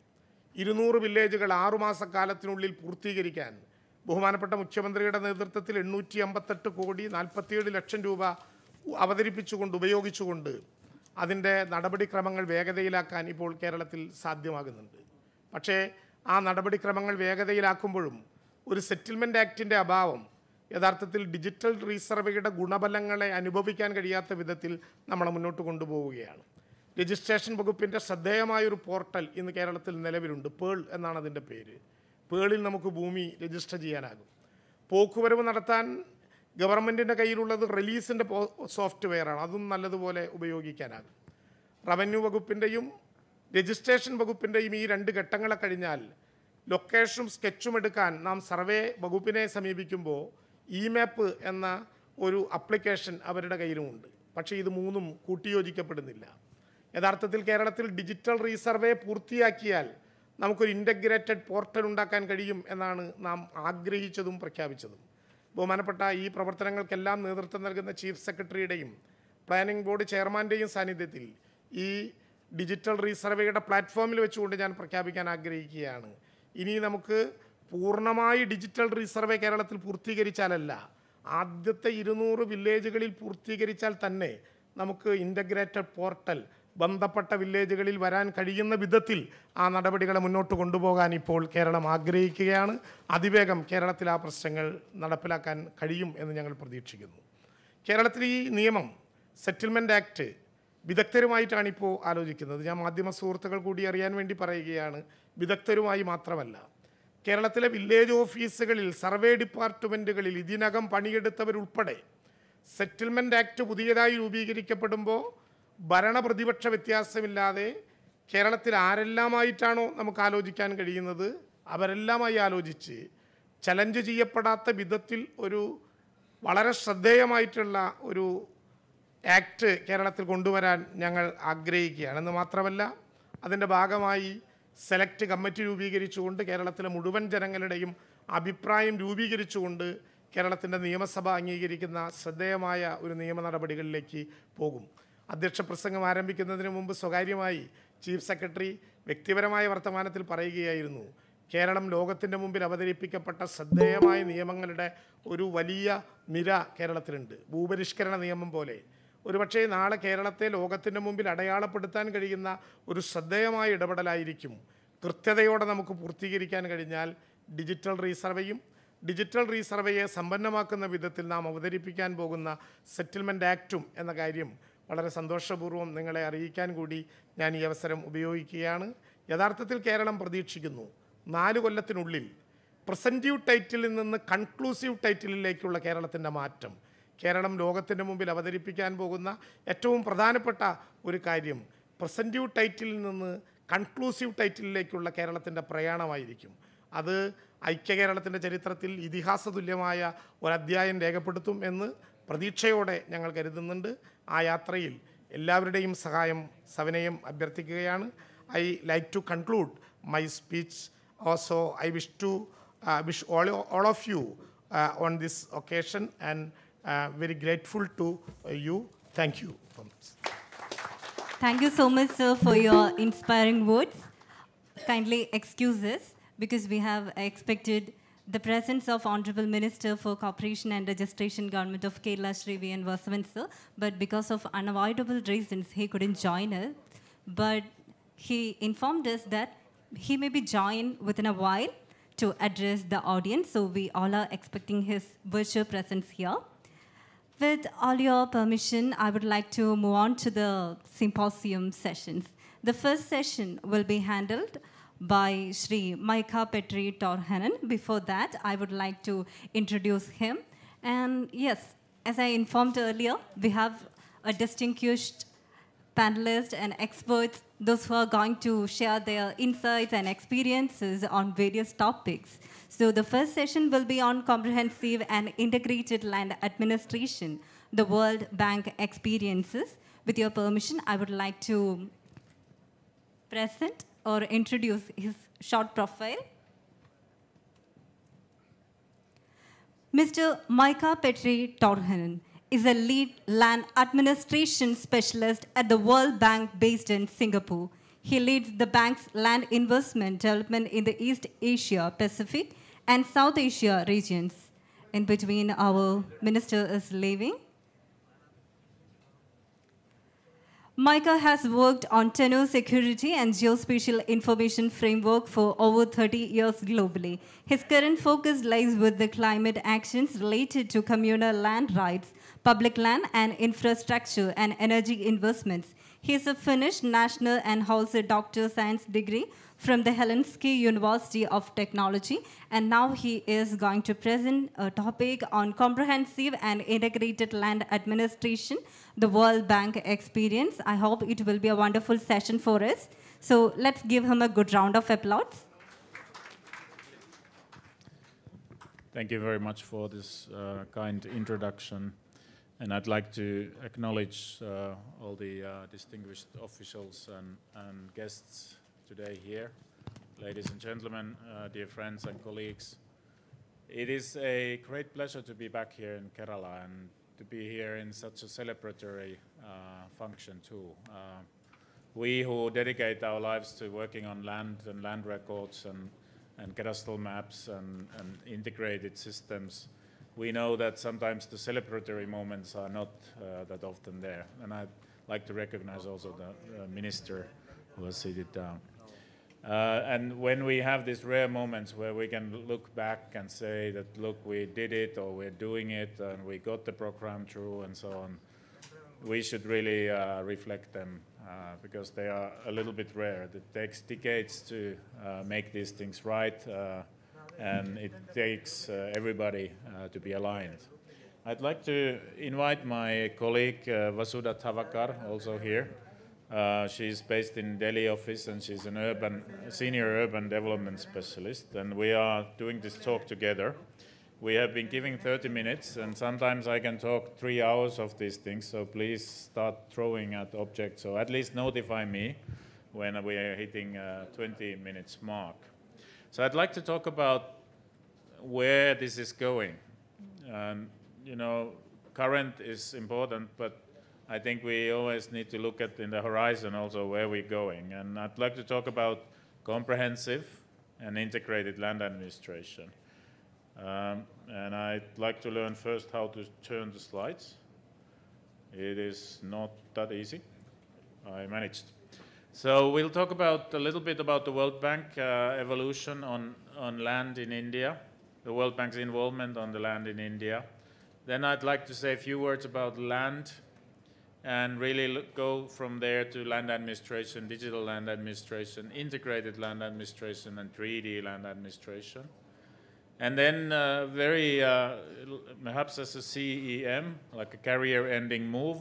200 വില്ലേജുകൾ 6 മാസക്കാലത്തിനുള്ളിൽ പൂർത്തീകരിക്കാൻ ബഹുമാനപ്പെട്ട മുഖ്യമന്ത്രിയുടെ നേതൃത്വത്തിൽ 858,47 ലക്ഷം രൂപ ഉപയോഗിച്ചുകൊണ്ട് അതിൻ്റെ നടപടിക്രമങ്ങൾ വേഗതയിലാക്കാൻ ഇപ്പോൾ കേരളത്തിൽ സാധ്യമാകുന്നുണ്ട്. പക്ഷേ ആ നടപടിക്രമങ്ങൾ വേഗതയിലാക്കുമ്പോഴും ഒരു സെറ്റിൽമെൻറ്റ് ആക്ടിൻ്റെ അഭാവം യഥാർത്ഥത്തിൽ ഡിജിറ്റൽ റീസർവേയുടെ ഗുണഫലങ്ങളെ അനുഭവിക്കാൻ കഴിയാത്ത വിധത്തിൽ നമ്മളെ മുന്നോട്ട് കൊണ്ടുപോവുകയാണ്. രജിസ്ട്രേഷൻ വകുപ്പിൻ്റെ ശ്രദ്ധേയമായൊരു പോർട്ടൽ ഇന്ന് കേരളത്തിൽ നിലവിലുണ്ട്. പേൾ എന്നാണ് അതിൻ്റെ പേര്. പേളിൽ നമുക്ക് ഭൂമി രജിസ്റ്റർ ചെയ്യാനാകും. പോക്കുവരവ് നടത്താൻ ഗവൺമെൻറ്റിൻ്റെ കയ്യിലുള്ളത് റിലീസിൻ്റെ സോഫ്റ്റ്വെയറാണ്. അതും നല്ലതുപോലെ ഉപയോഗിക്കാനാകും. റവന്യൂ വകുപ്പിൻ്റെയും രജിസ്ട്രേഷൻ വകുപ്പിൻ്റെയും ഈ 2 ഘട്ടങ്ങളെ കഴിഞ്ഞാൽ ലൊക്കേഷനും സ്കെച്ചും എടുക്കാൻ നാം സർവേ വകുപ്പിനെ സമീപിക്കുമ്പോൾ ഇമാപ്പ് എന്ന ഒരു ആപ്ലിക്കേഷൻ അവരുടെ കയ്യിലുമുണ്ട്. പക്ഷേ ഇത് 3ഉം കൂട്ടിയോജിക്കപ്പെടുന്നില്ല. യഥാർത്ഥത്തിൽ കേരളത്തിൽ ഡിജിറ്റൽ റീസർവേ പൂർത്തിയാക്കിയാൽ നമുക്കൊരു ഇൻ്റഗ്രേറ്റഡ് പോർട്ടൽ ഉണ്ടാക്കാൻ കഴിയും എന്നാണ് നാം ആഗ്രഹിച്ചതും പ്രഖ്യാപിച്ചതും. ബഹുമാനപ്പെട്ട ഈ പ്രവർത്തനങ്ങൾക്കെല്ലാം നേതൃത്വം നൽകുന്ന ചീഫ് സെക്രട്ടറിയുടെയും പ്ലാനിംഗ് ബോർഡ് ചെയർമാൻ്റെയും സാന്നിധ്യത്തിൽ ഈ ഡിജിറ്റൽ റീസർവേയുടെ പ്ലാറ്റ്ഫോമിൽ വെച്ചുകൊണ്ട് ഞാൻ പ്രഖ്യാപിക്കാൻ ആഗ്രഹിക്കുകയാണ്. ഇനി നമുക്ക് പൂർണ്ണമായി ഡിജിറ്റൽ റീസർവേ കേരളത്തിൽ പൂർത്തീകരിച്ചാലല്ല, ആദ്യത്തെ 200 വില്ലേജുകളിൽ പൂർത്തീകരിച്ചാൽ തന്നെ നമുക്ക് ഇൻ്റഗ്രേറ്റഡ് പോർട്ടൽ ബന്ധപ്പെട്ട വില്ലേജുകളിൽ വരാൻ കഴിയുന്ന വിധത്തിൽ ആ നടപടികളെ മുന്നോട്ട് കൊണ്ടുപോകാൻ ഇപ്പോൾ കേരളം ആഗ്രഹിക്കുകയാണ്. അതിവേഗം കേരളത്തിൽ ആ പ്രശ്നങ്ങൾ നടപ്പിലാക്കാൻ കഴിയും എന്ന് ഞങ്ങൾ പ്രതീക്ഷിക്കുന്നു. കേരളത്തിൽ ഈ നിയമം സെറ്റിൽമെൻറ്റ് ആക്ട് വിദഗ്ധരുമായിട്ടാണ് ഇപ്പോൾ ആലോചിക്കുന്നത്. ഞാൻ മാധ്യമ സുഹൃത്തുക്കൾ കൂടി അറിയാൻ വേണ്ടി പറയുകയാണ്, വിദഗ്ധരുമായി മാത്രമല്ല, കേരളത്തിലെ വില്ലേജ് ഓഫീസുകളിൽ സർവേ ഡിപ്പാർട്ട്മെൻറ്റുകളിൽ ഇതിനകം പണിയെടുത്തവരുൾപ്പെടെ സെറ്റിൽമെൻറ്റ് ആക്ട് പുതിയതായി രൂപീകരിക്കപ്പെടുമ്പോൾ ഭരണപ്രതിപക്ഷ വ്യത്യാസമില്ലാതെ കേരളത്തിൽ ആരെല്ലാമായിട്ടാണോ നമുക്ക് ആലോചിക്കാൻ കഴിയുന്നത് അവരെല്ലാമായി ആലോചിച്ച് ചലഞ്ച് ചെയ്യപ്പെടാത്ത വിധത്തിൽ ഒരു വളരെ ശ്രദ്ധേയമായിട്ടുള്ള ഒരു ആക്ട് കേരളത്തിൽ കൊണ്ടുവരാൻ ഞങ്ങൾ ആഗ്രഹിക്കുകയാണ്. എന്ന് മാത്രമല്ല, അതിൻ്റെ ഭാഗമായി സെലക്ട് കമ്മിറ്റി രൂപീകരിച്ചുകൊണ്ട് കേരളത്തിലെ മുഴുവൻ ജനങ്ങളുടെയും അഭിപ്രായം രൂപീകരിച്ചുകൊണ്ട് കേരളത്തിൻ്റെ നിയമസഭ അംഗീകരിക്കുന്ന ശ്രദ്ധേയമായ ഒരു നിയമ നടപടികളിലേക്ക് പോകും. അധ്യക്ഷ പ്രസംഗം ആരംഭിക്കുന്നതിന് മുമ്പ് സ്വകാര്യമായി ചീഫ് സെക്രട്ടറി വ്യക്തിപരമായ വർത്തമാനത്തിൽ പറയുകയായിരുന്നു, കേരളം ലോകത്തിൻ്റെ മുമ്പിൽ അവതരിപ്പിക്കപ്പെട്ട ശ്രദ്ധേയമായ നിയമങ്ങളുടെ ഒരു വലിയ നിര കേരളത്തിലുണ്ട്. ഭൂപരിഷ്കരണ നിയമം പോലെ ഒരുപക്ഷേ നാളെ കേരളത്തെ ലോകത്തിൻ്റെ മുമ്പിൽ അടയാളപ്പെടുത്താൻ കഴിയുന്ന ഒരു ശ്രദ്ധേയമായ ഇടപെടലായിരിക്കും കൃത്യതയോടെ നമുക്ക് പൂർത്തീകരിക്കാൻ കഴിഞ്ഞാൽ ഡിജിറ്റൽ റീസർവേയും ഡിജിറ്റൽ റീസർവേയെ സമ്പന്നമാക്കുന്ന വിധത്തിൽ നാം അവതരിപ്പിക്കാൻ പോകുന്ന സെറ്റിൽമെൻറ്റ് ആക്റ്റും എന്ന കാര്യം വളരെ സന്തോഷപൂർവ്വം നിങ്ങളെ അറിയിക്കാൻ കൂടി ഞാൻ ഈ അവസരം ഉപയോഗിക്കുകയാണ്. യഥാർത്ഥത്തിൽ കേരളം പ്രതീക്ഷിക്കുന്നു 4 കൊല്ലത്തിനുള്ളിൽ പ്രസൻറ്റീവ് ടൈറ്റിലിൽ നിന്ന് കൺക്ലൂസീവ് ടൈറ്റിലിലേക്കുള്ള കേരളത്തിൻ്റെ മാറ്റം കേരളം ലോകത്തിൻ്റെ മുമ്പിൽ അവതരിപ്പിക്കാൻ പോകുന്ന ഏറ്റവും പ്രധാനപ്പെട്ട ഒരു കാര്യം പ്രസൻറ്റീവ് ടൈറ്റിലിൽ നിന്ന് കൺക്ലൂസീവ് ടൈറ്റിലിലേക്കുള്ള കേരളത്തിൻ്റെ പ്രയാണമായിരിക്കും. അത് ഐക്യ കേരളത്തിൻ്റെ ചരിത്രത്തിൽ ഇതിഹാസതുല്യമായ ഒരധ്യായം രേഖപ്പെടുത്തും എന്ന് പ്രതീക്ഷയോടെ ഞങ്ങൾ കരുതുന്നുണ്ട്. ആ യാത്രയിൽ എല്ലാവരുടെയും സഹായം സവിനയം അഭ്യർത്ഥിക്കുകയാണ്. I like to conclude my speech. Also, I wish all of you on this occasion and very grateful to you. Thank you. Thank you so much, sir, for your inspiring words. Kindly excuse us because we have expected the presence of Honorable Minister for Corporation and Registration, Government of Kerala, Shri V.N. Vasavan, sir, but because of unavoidable reasons, he couldn't join us. But he informed us that he may be joined within a while to address the audience, so we all are expecting his virtual presence here. With all your permission, I would like to move on to the symposium sessions. The first session will be handled by Shri Maika Petri Torhanan. Before that, I would like to introduce him. And yes, as I informed earlier, we have a distinguished panelists and experts, those who are going to share their insights and experiences on various topics. So the first session will be on comprehensive and integrated land administration, the World Bank experiences. With your permission, I would like to present or introduce his short profile. Mr. Maika Petri Torhanan is a lead land administration specialist at the World Bank based in Singapore. He leads the bank's land investment development in the East Asia, Pacific, and South Asia regions. In between, our minister is leaving. Maika has worked on tenure security and geospatial information framework for over 30 years globally. His current focus lies with the climate actions related to communal land rights, public land and infrastructure, and energy investments. He is a Finnish national and holds a Doctor of Science degree from the Helsinki University of Technology, and now he is going to present a topic on comprehensive and integrated land administration, the World Bank experience. I hope it will be a wonderful session for us. So let's give him a good round of applause. Thank you very much for this kind introduction. And I'd like to acknowledge all the distinguished officials and guests today here. Ladies and gentlemen, dear friends and colleagues, it is a great pleasure to be back here in Kerala and to be here in such a celebratory function too. We who dedicate our lives to working on land and land records and cadastral maps and integrated systems, we know that sometimes the celebratory moments are not that often there. And I'd like to recognize also the minister who has seated down. And when we have these rare moments where we can look back and say that, look, we did it or we're doing it and we got the program through and so on, we should really reflect them because they are a little bit rare. It takes decades to make these things right. And it takes everybody to be aligned. I'd like to invite my colleague Vasudha Thavakar, also here. She's based in Delhi office and she's an senior urban development specialist, and we are doing this talk together. We have been giving 30 minutes, and sometimes I can talk 3 hours of these things, so please start throwing at objects, so at least notify me when we are hitting 20 minutes mark. So I'd like to talk about where this is going. You know, current is important, but I think we always need to look at in the horizon also where we're going. And I'd like to talk about comprehensive and integrated land administration. And I'd like to learn first how to turn the slides. It is not that easy. I managed. So we'll talk about a little bit about the World Bank evolution on land in India, the World Bank's involvement on the land in India. Then I'd like to say a few words about land and really go from there to land administration, digital land administration, integrated land administration, and 3D land administration. And then perhaps as a CEM, like a career-ending move,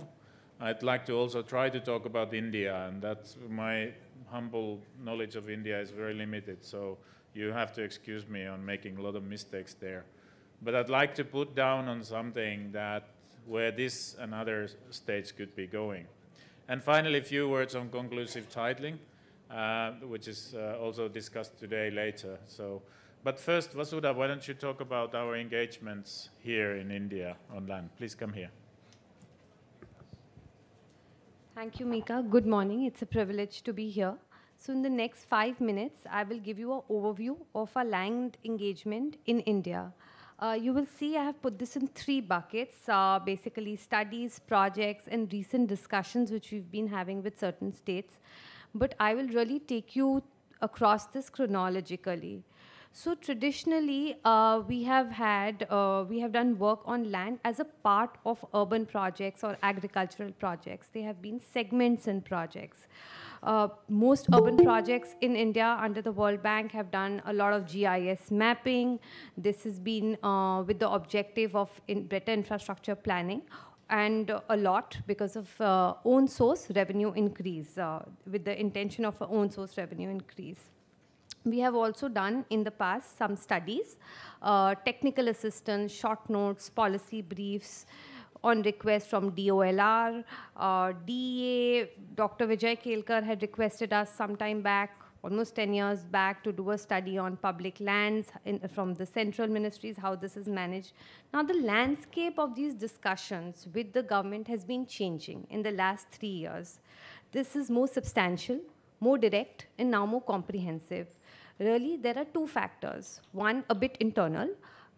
I'd like to also try to talk about India, and that's my humble knowledge of India is very limited, so you have to excuse me on making a lot of mistakes there. But I'd like to put down on something that where this and other states could be going. And finally, a few words on conclusive titling, which is also discussed today later. But first, Vasudha, why don't you talk about our engagements here in India on land? Please come here. Thank you, Mika. Good morning. It's a privilege to be here. So in the next 5 minutes, I will give you an overview of our land engagement in India. You will see I have put this in 3 buckets, basically studies, projects, and recent discussions which we've been having with certain states. But I will really take you across this chronologically. So traditionally, we have done work on land as a part of urban projects or agricultural projects. They have been segments in projects. Most urban projects in India under the World Bank have done a lot of GIS mapping. This has been with the objective of better infrastructure planning, and a lot because of own source revenue increase, with the intention of own source revenue increase. We have also done in the past some studies, technical assistance, short notes, policy briefs on request from DOLR. DEA, Dr. Vijay Kelkar had requested us some time back, almost 10 years back, to do a study on public lands from the central ministries, how this is managed. Now, the landscape of these discussions with the government has been changing in the last 3 years. This is more substantial, more direct, and now more comprehensive. Really, there are 2 factors. One, a bit internal.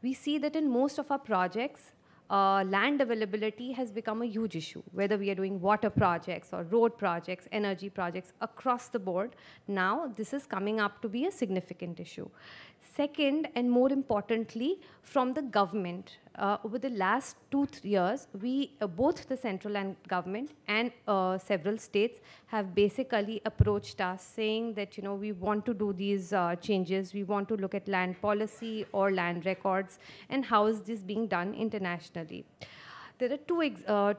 We see that in most of our projects, land availability has become a huge issue, whether we are doing water projects or road projects, energy projects across the board. Now, this is coming up to be a significant issue. Second, and more importantly, from the government, over the last 2-3 years, both the central and government and several states have basically approached us saying that, we want to do these changes. We want to look at land policy or land records and how is this being done internationally. There are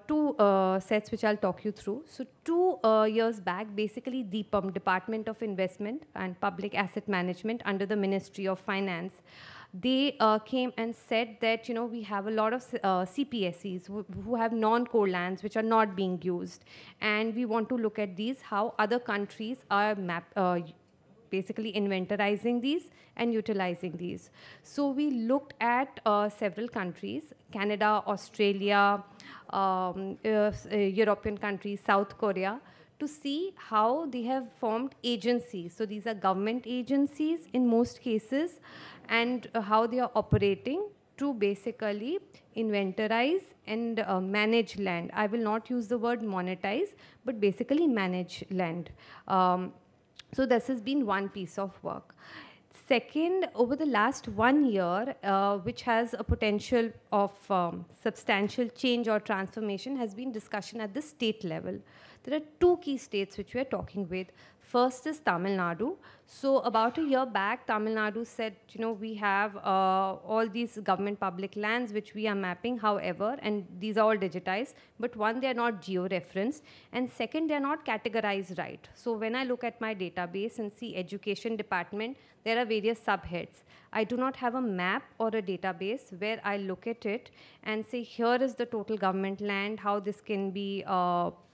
two sets which I'll talk you through. So 2 years back, basically DIPAM, Department of Investment and Public Asset Management under the Ministry of Finance, they came and said that, we have a lot of CPSEs who have non-core lands which are not being used. And we want to look at these, how other countries are basically inventorizing these and utilizing these. So we looked at several countries, Canada, Australia, European countries, South Korea, to see how they have formed agencies. So these are government agencies in most cases, and how they are operating to basically inventorize and manage land. I will not use the word monetize, but basically manage land. So this has been one piece of work. Second, over the last 1 year, which has a potential of substantial change or transformation, has been discussion at the state level. There are 2 key states which we are talking with. First is Tamil Nadu. So about a year back, Tamil Nadu said, we have all these government public lands which we are mapping, however, and these are all digitized, but one, they are not geo-referenced, and second, they are not categorized right. So when I look at my database and see education department, there are various subheads. I do not have a map or a database where I look at it and say, here is the total government land, how this can be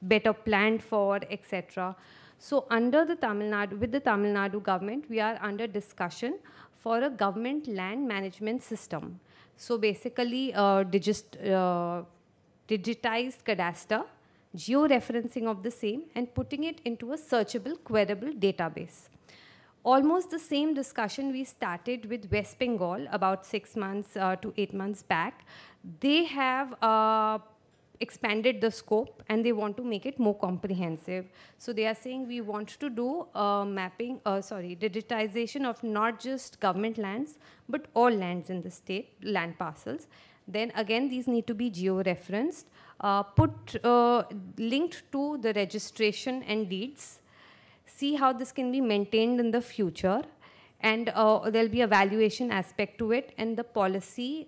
better planned for, etc. So under the with the Tamil Nadu government, we are under discussion for a government land management system. So basically, digitized cadastre, geo-referencing of the same, and putting it into a searchable, queryable database. Almost the same discussion we started with West Bengal about 6 months to 8 months back. They have expanded the scope and they want to make it more comprehensive. So they are saying we want to do digitization of not just government lands, but all lands in the state, land parcels. Then again, these need to be geo-referenced, linked to the registration and deeds, see how this can be maintained in the future, And there'll be a valuation aspect to it, and the policy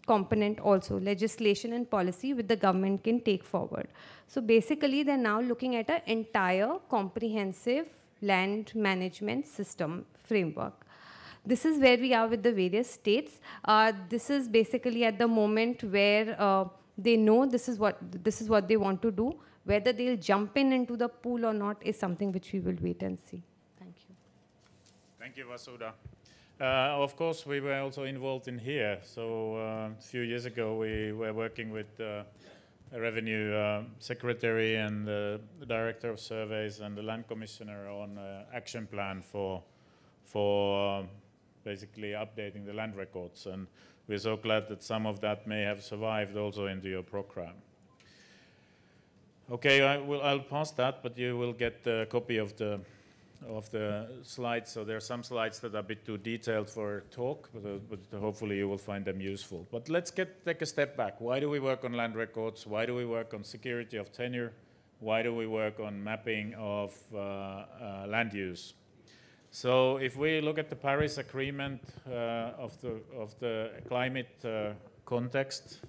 component also, legislation and policy which the government can take forward. So basically, they're now looking at an entire comprehensive land management system framework. This is where we are with the various states. This is basically at the moment where they know this is what they want to do. Whether they'll jump into the pool or not is something which we will wait and see. Thank you. Thank you, Vasudha. Of course, we were also involved in here. So a few years ago, we were working with a revenue secretary and the director of surveys and the land commissioner on an action plan for basically updating the land records. And we're so glad that some of that may have survived also into your program. Okay, I'll pass that, but you will get a copy of the slides. So there are some slides that are a bit too detailed for talk, but hopefully you will find them useful. But let's take a step back. Why do we work on land records? Why do we work on security of tenure? Why do we work on mapping of land use? So if we look at the Paris Agreement of the climate context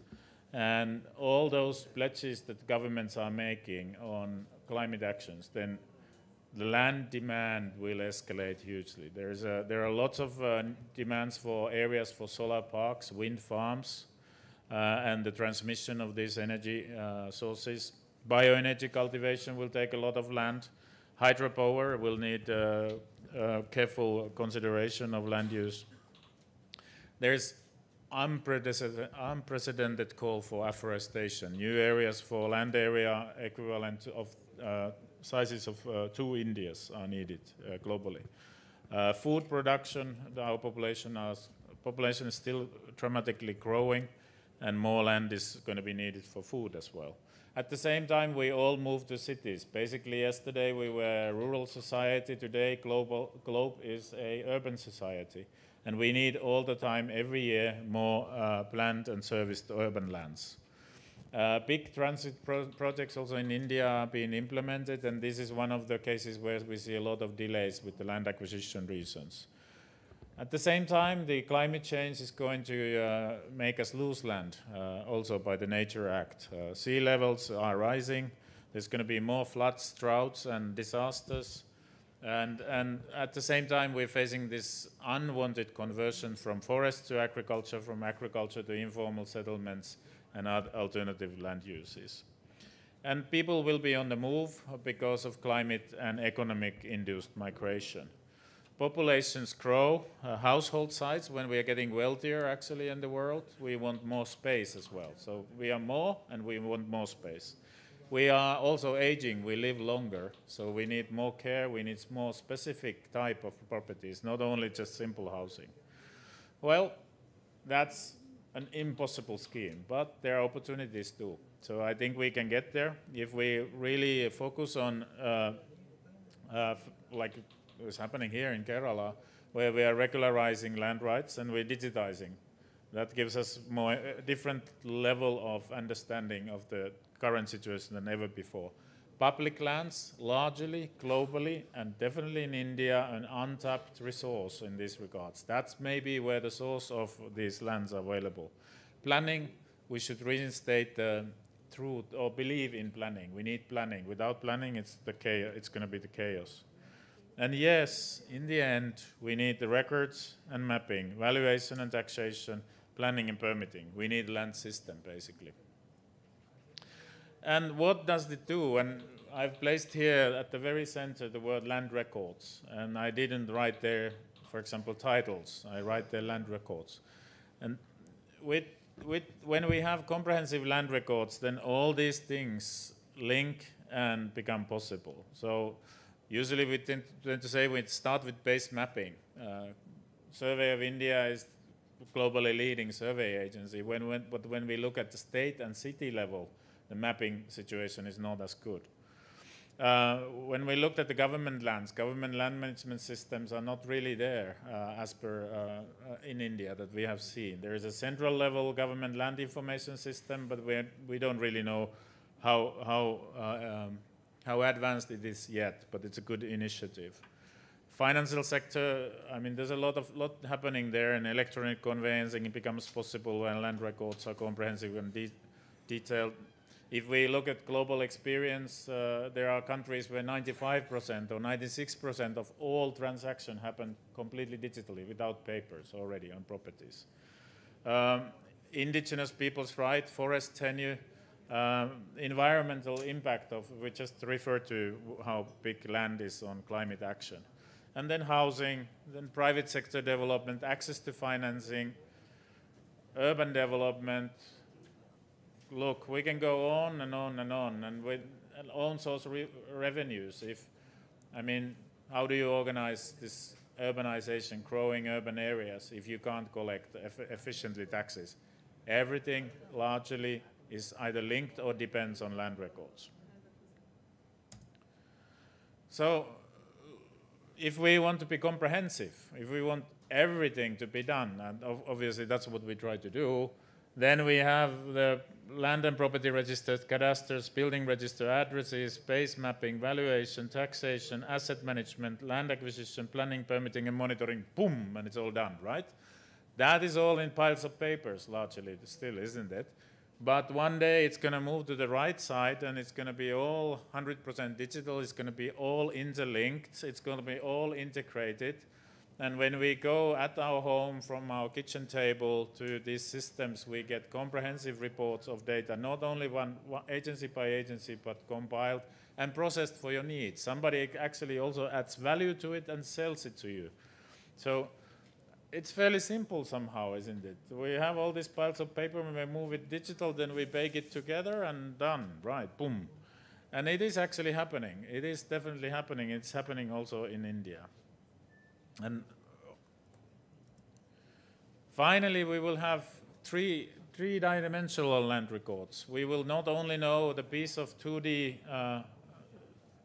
and all those pledges that governments are making on climate actions, then the land demand will escalate hugely. There are lots of demands for areas for solar parks, wind farms, and the transmission of these energy sources. Bioenergy cultivation will take a lot of land. Hydropower will need careful consideration of land use. There's unprecedented call for afforestation. New areas for land area equivalent of sizes of 2 Indias are needed globally. Food production, our population is still dramatically growing, and more land is going to be needed for food as well. At the same time, we all move to cities. Basically, yesterday we were a rural society. Today, globe is a urban society. And we need all the time, every year, more planned and serviced urban lands. Big transit projects also in India are being implemented, and this is one of the cases where we see a lot of delays with the land acquisition reasons. At the same time, the climate change is going to make us lose land, also by the Nature Act. Sea levels are rising. There's going to be more floods, droughts, and disasters. And at the same time, we're facing this unwanted conversion from forest to agriculture, from agriculture to informal settlements and alternative land uses. And people will be on the move because of climate and economic induced migration. Populations grow, household size, when we are getting wealthier actually in the world, we want more space as well. So we are more and we want more space. We are also aging, we live longer, so we need more care, we need more specific type of properties, not only just simple housing. Well, that's an impossible scheme, but there are opportunities too. So I think we can get there if we really focus on, like is happening here in Kerala, where we are regularizing land rights and we're digitizing. That gives us more different level of understanding of the current situation than ever before. Public lands, largely, globally, and definitely in India, an untapped resource in these regards. That's maybe where the source of these lands are available. Planning, we should reinstate the truth or believe in planning. We need planning. Without planning, it's going to be the chaos. And yes, in the end, we need the records and mapping, valuation and taxation, planning and permitting. We need a land system, basically. And what does it do? And I've placed here at the very center the word land records. And I didn't write there, for example, titles. I write there land records. And when we have comprehensive land records, then all these things link and become possible. So usually we tend to say we start with base mapping. Survey of India is globally leading survey agency. But when we look at the state and city level, the mapping situation is not as good. When we looked at the government lands, government land management systems are not really there as per in India that we have seen. There is a central level government land information system, but we don't really know how advanced it is yet, but it's a good initiative. financial sector, I mean, there's a lot happening there, and electronic conveyancing it becomes possible when land records are comprehensive and detailed. If we look at global experience, there are countries where 95% or 96% of all transactions happen completely digitally without papers already on properties. Indigenous people's right, forest tenure, environmental impact of, we just refer to how big land is on climate action. And then housing, then private sector development, access to financing, urban development. Look, we can go on and on and on, and with own source revenues. I mean, how do you organize this urbanization, growing urban areas, if you can't collect efficiently taxes? Everything largely is either linked or depends on land records. So, if we want to be comprehensive, if we want everything to be done, and obviously that's what we try to do, then we have the land and property registers, cadasters, building register addresses, space mapping, valuation, taxation, asset management, land acquisition, planning, permitting, and monitoring. Boom, and it's all done, right? That is all in piles of papers, largely, still, isn't it? But one day it's going to move to the right side, and it's going to be all 100% digital. It's going to be all interlinked. It's going to be all integrated. And when we go at our home from our kitchen table to these systems, we get comprehensive reports of data, not only one agency by agency, but compiled and processed for your needs. Somebody actually also adds value to it and sells it to you. So it's fairly simple somehow, isn't it? We have all these piles of paper, when we move it digital, then we bake it together and done, right, boom. And it is actually happening. It is definitely happening. It's happening also in India. And finally, we will have three-dimensional land records. We will not only know the piece of 2D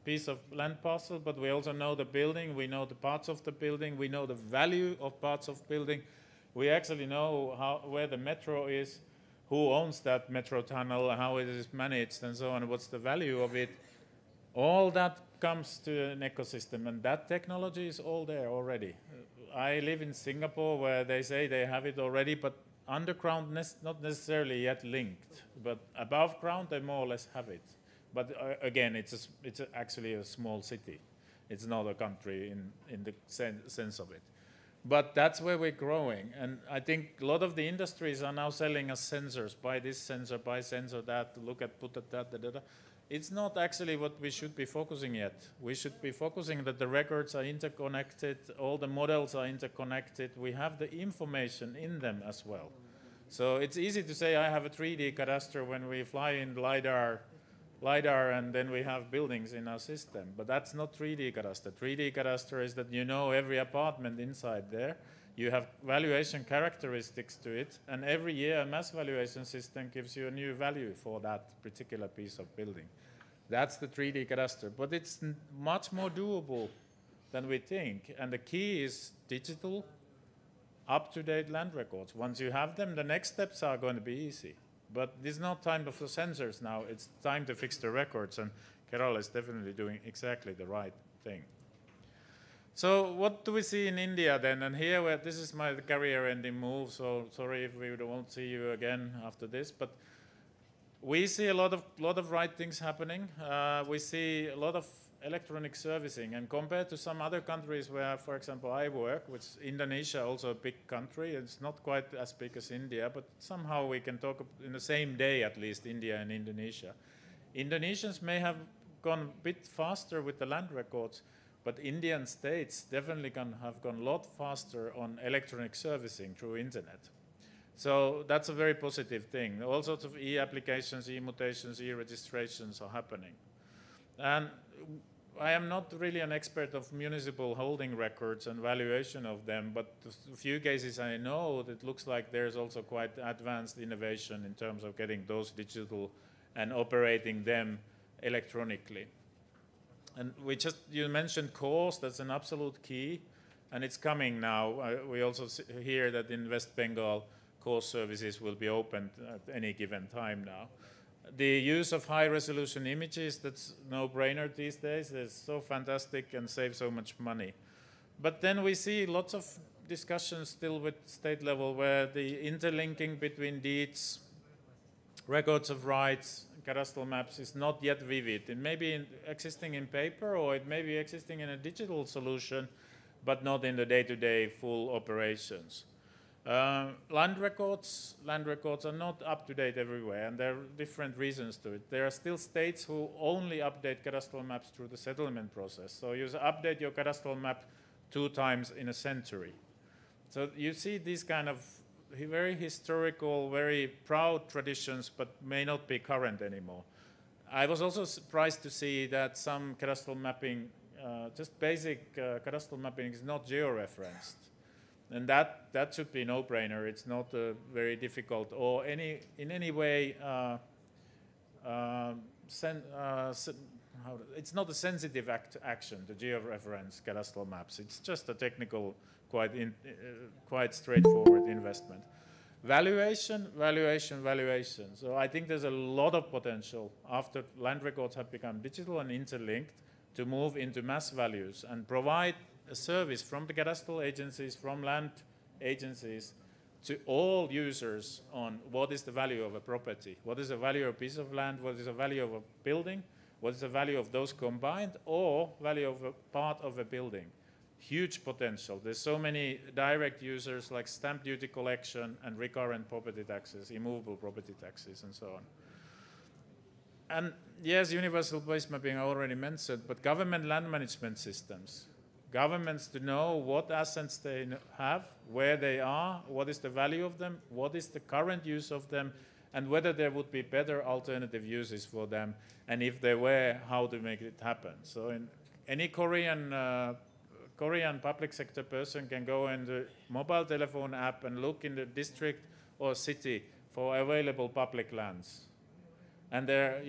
piece of land parcel, but we also know the building, we know the parts of the building, we know the value of parts of building. We actually know where the metro is, who owns that metro tunnel, how it is managed, and so on, what's the value of it. All that comes to an ecosystem, and that technology is all there already. I live in Singapore, where they say they have it already, but underground not necessarily yet linked, but above ground they more or less have it. But again, it's actually a small city. It's not a country in the sense of it. But that's where we're growing. And I think a lot of the industries are now selling us sensors. Buy this sensor, buy sensor that, look at, put at that, da, da, da. It's not actually what we should be focusing yet. We should be focusing that the records are interconnected, all the models are interconnected. We have the information in them as well. So it's easy to say I have a 3D cadastre when we fly in LiDAR, and then we have buildings in our system. But that's not 3D cadastre. 3D cadastre is that you know every apartment inside there. You have valuation characteristics to it, and every year a mass valuation system gives you a new value for that particular piece of building. That's the 3D cadastre. But it's much more doable than we think. And the key is digital, up-to-date land records. Once you have them, the next steps are going to be easy. But this is not time for sensors now. It's time to fix the records, and Kerala is definitely doing exactly the right thing. So what do we see in India then? And here, this is my career-ending move, so sorry if we won't see you again after this. But we see a lot of right things happening. We see a lot of electronic servicing, and compared to some other countries where, for example, I work, which is Indonesia, also a big country. It's not quite as big as India, but somehow we can talk in the same day, at least, India and Indonesia. Indonesians may have gone a bit faster with the land records, but Indian states definitely have gone a lot faster on electronic servicing through internet. So that's a very positive thing. All sorts of e-applications, e-mutations, e-registrations are happening. And I am not really an expert of municipal holding records and valuation of them, but a few cases I know that looks like there's also quite advanced innovation in terms of getting those digital and operating them electronically. And you mentioned cost, that's an absolute key, and it's coming now. We also hear that in West Bengal, course services will be opened at any given time now. The use of high-resolution images, that's no-brainer these days. It's so fantastic and saves so much money. But then we see lots of discussions still with state level where the interlinking between deeds, records of rights, cadastral maps is not yet vivid. It may be existing in paper, or it may be existing in a digital solution, but not in the day-to-day full operations. Land records are not up to date everywhere, and there are different reasons to it. There are still states who only update cadastral maps through the settlement process. So you update your cadastral map 2 times in a century. So you see these kind of very historical, very proud traditions, but may not be current anymore. I was also surprised to see that some cadastral mapping, just basic cadastral mapping, is not georeferenced. And that should be a no-brainer. It's not very difficult or in any way it's not a sensitive action to georeference cadastral maps. It's just a technical, quite straightforward investment. Valuation. So I think there's a lot of potential after land records have become digital and interlinked to move into mass values and provide a service from the cadastral agencies, from land agencies, to all users on what is the value of a property, what is the value of a piece of land, what is the value of a building, what is the value of those combined, or value of a part of a building. Huge potential. There's so many direct users like stamp duty collection and recurrent property taxes, immovable property taxes, and so on. And yes, universal base mapping I already mentioned, but government land management systems. Governments to know what assets they have, where they are, what is the value of them, what is the current use of them, and whether there would be better alternative uses for them, and if there were, how to make it happen. So in any Korean public sector person can go in the mobile telephone app and look in the district or city for available public lands. And there,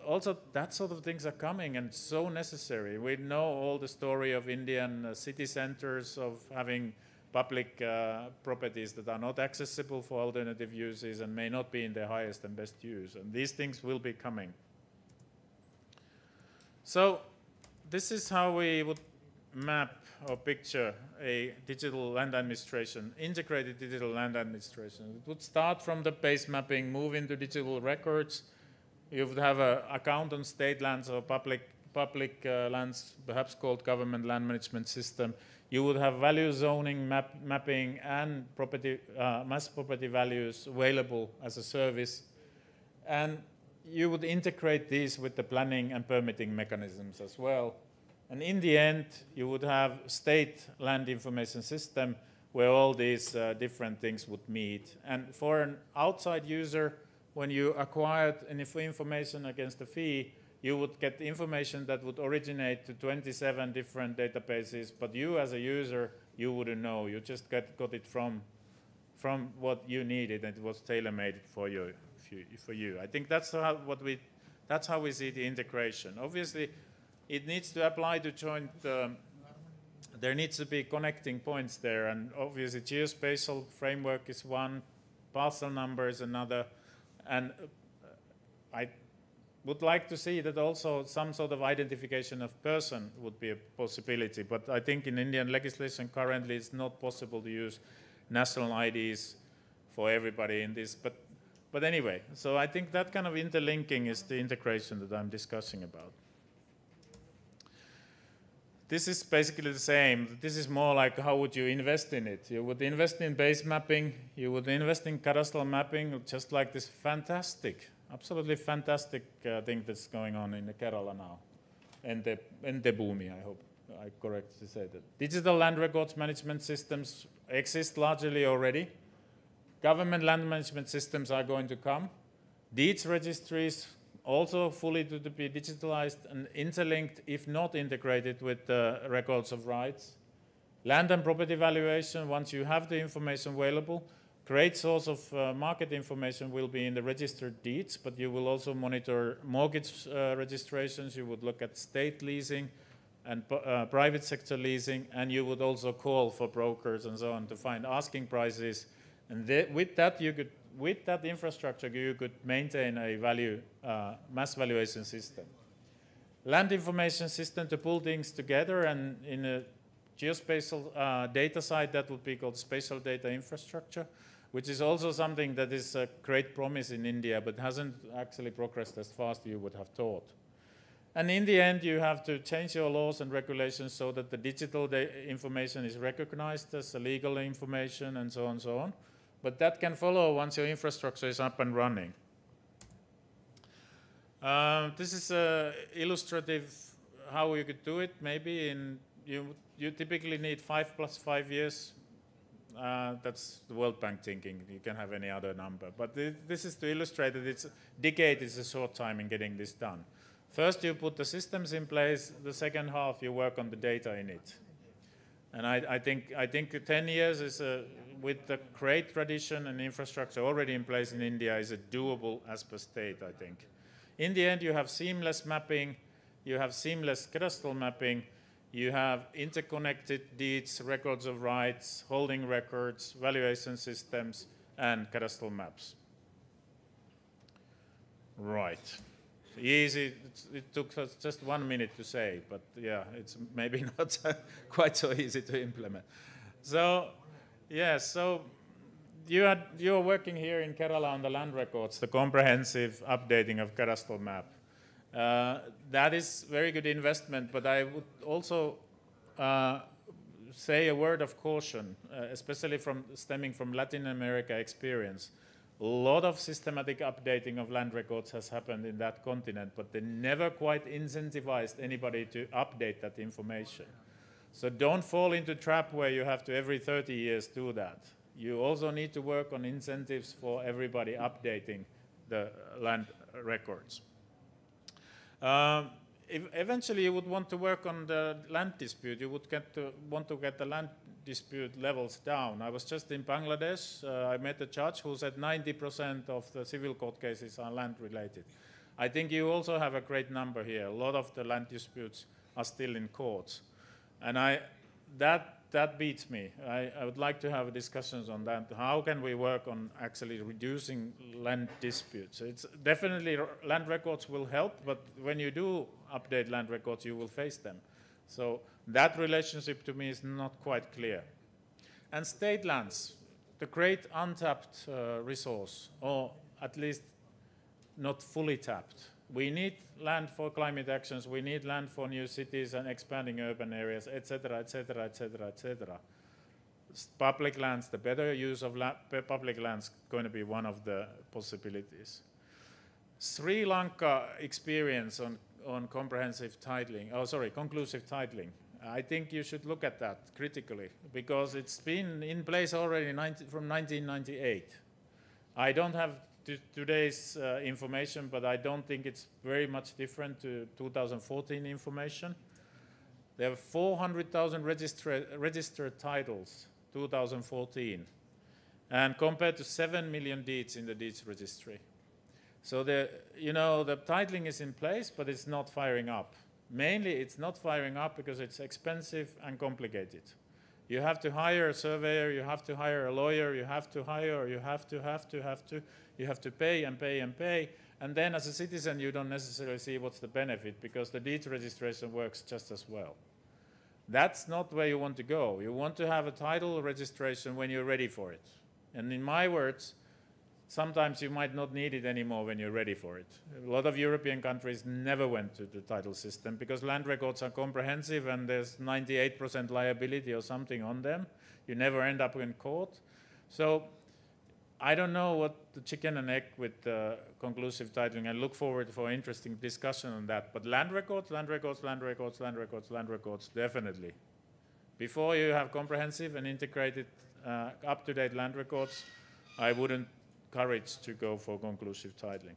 also that sort of things are coming and so necessary. We know all the story of Indian city centers of having public properties that are not accessible for alternative uses and may not be in their highest and best use. And these things will be coming. So this is how we would map or picture a digital land administration, integrated digital land administration. It would start from the base mapping, move into digital records. You would have an account on state lands or public lands, perhaps called government land management system. You would have value zoning, mapping, and mass property values available as a service. And you would integrate these with the planning and permitting mechanisms as well. And in the end, you would have state land information system where all these different things would meet. And for an outside user, when you acquired information against a fee, you would get information that would originate to 27 different databases, but you as a user, you wouldn't know. You just got it from what you needed, and it was tailor-made for you. I think that's how we see the integration. Obviously, it needs to apply to joint. There needs to be connecting points there, and obviously, geospatial framework is one, parcel number is another, and I would like to see that also some sort of identification of person would be a possibility. But I think in Indian legislation currently it's not possible to use national IDs for everybody in this. But anyway, so I think that kind of interlinking is the integration that I'm discussing about. This is basically the same. This is more like how would you invest in it. You would invest in base mapping. You would invest in cadastral mapping, just like this fantastic, absolutely fantastic thing that's going on in Kerala now. And the Bhumi, I hope I correctly say that. Digital land records management systems exist largely already. Government land management systems are going to come. Deeds registries also fully to be digitalized and interlinked, if not integrated with the records of rights. Land and property valuation, once you have the information available, great source of market information will be in the registered deeds, but you will also monitor mortgage registrations, you would look at state leasing and private sector leasing, and you would also call for brokers and so on to find asking prices. And with that infrastructure, you could maintain a mass valuation system. Land information system to pull things together and in a geospatial data side, that would be called spatial data infrastructure, which is also something that is a great promise in India, but hasn't actually progressed as fast as you would have thought. And in the end, you have to change your laws and regulations so that the digital information is recognized as legal information and so on and so on. But that can follow once your infrastructure is up and running. This is illustrative how you could do it. Maybe you typically need 5 + 5 years. That's the World Bank thinking. You can have any other number. But this is to illustrate that decade is a short time in getting this done. First, you put the systems in place. The second half, you work on the data in it. And I think 10 years is, with the great tradition and infrastructure already in place in India, is a doable as per state, I think. In the end, you have seamless mapping, you have seamless cadastral mapping, you have interconnected deeds, records of rights, holding records, valuation systems, and cadastral maps. Right. Easy. It took us just 1 minute to say, but yeah, it's maybe not quite so easy to implement. So, yeah, so you're working here in Kerala on the land records, the comprehensive updating of cadastral map. That is very good investment, but I would also say a word of caution, especially stemming from Latin America experience. A lot of systematic updating of land records has happened in that continent, but they never quite incentivized anybody to update that information. So don't fall into a trap where you have to every 30 years do that. You also need to work on incentives for everybody updating the land records. Eventually you would want to work on the land dispute. You would want to get the land dispute levels down. I was just in Bangladesh. I met a judge who said 90% of the civil court cases are land related. I think you also have a great number here. A lot of the land disputes are still in courts. And that beats me. I would like to have discussions on that. How can we work on actually reducing land disputes? It's definitely land records will help, but when you do update land records, you will face them. So that relationship to me is not quite clear. And state lands, the great untapped resource, or at least not fully tapped. We need land for climate actions, we need land for new cities and expanding urban areas, etc., etc., etc., etc. Public lands, the better use of public lands is going to be one of the possibilities. Sri Lanka experience on comprehensive titling, conclusive titling. I think you should look at that critically because it's been in place already from 1998. I don't have today's information, but I don't think it's very much different to 2014 information. There were 400,000 registered titles, 2014, and compared to 7 million deeds in the deeds registry. So the titling is in place, but it's not firing up. Mainly, it's not firing up because it's expensive and complicated. You have to hire a surveyor, you have to hire a lawyer, you have to pay and pay and pay. And then as a citizen, you don't necessarily see what's the benefit because the deed registration works just as well. That's not where you want to go. You want to have a title registration when you're ready for it. And in my words, sometimes you might not need it anymore when you're ready for it. A lot of European countries never went to the title system because land records are comprehensive and there's 98% liability or something on them. You never end up in court. So I don't know what the chicken and egg with conclusive titling. I look forward for interesting discussion on that. But land records, definitely. Before you have comprehensive and integrated up-to-date land records, I wouldn't encourage to go for conclusive titling.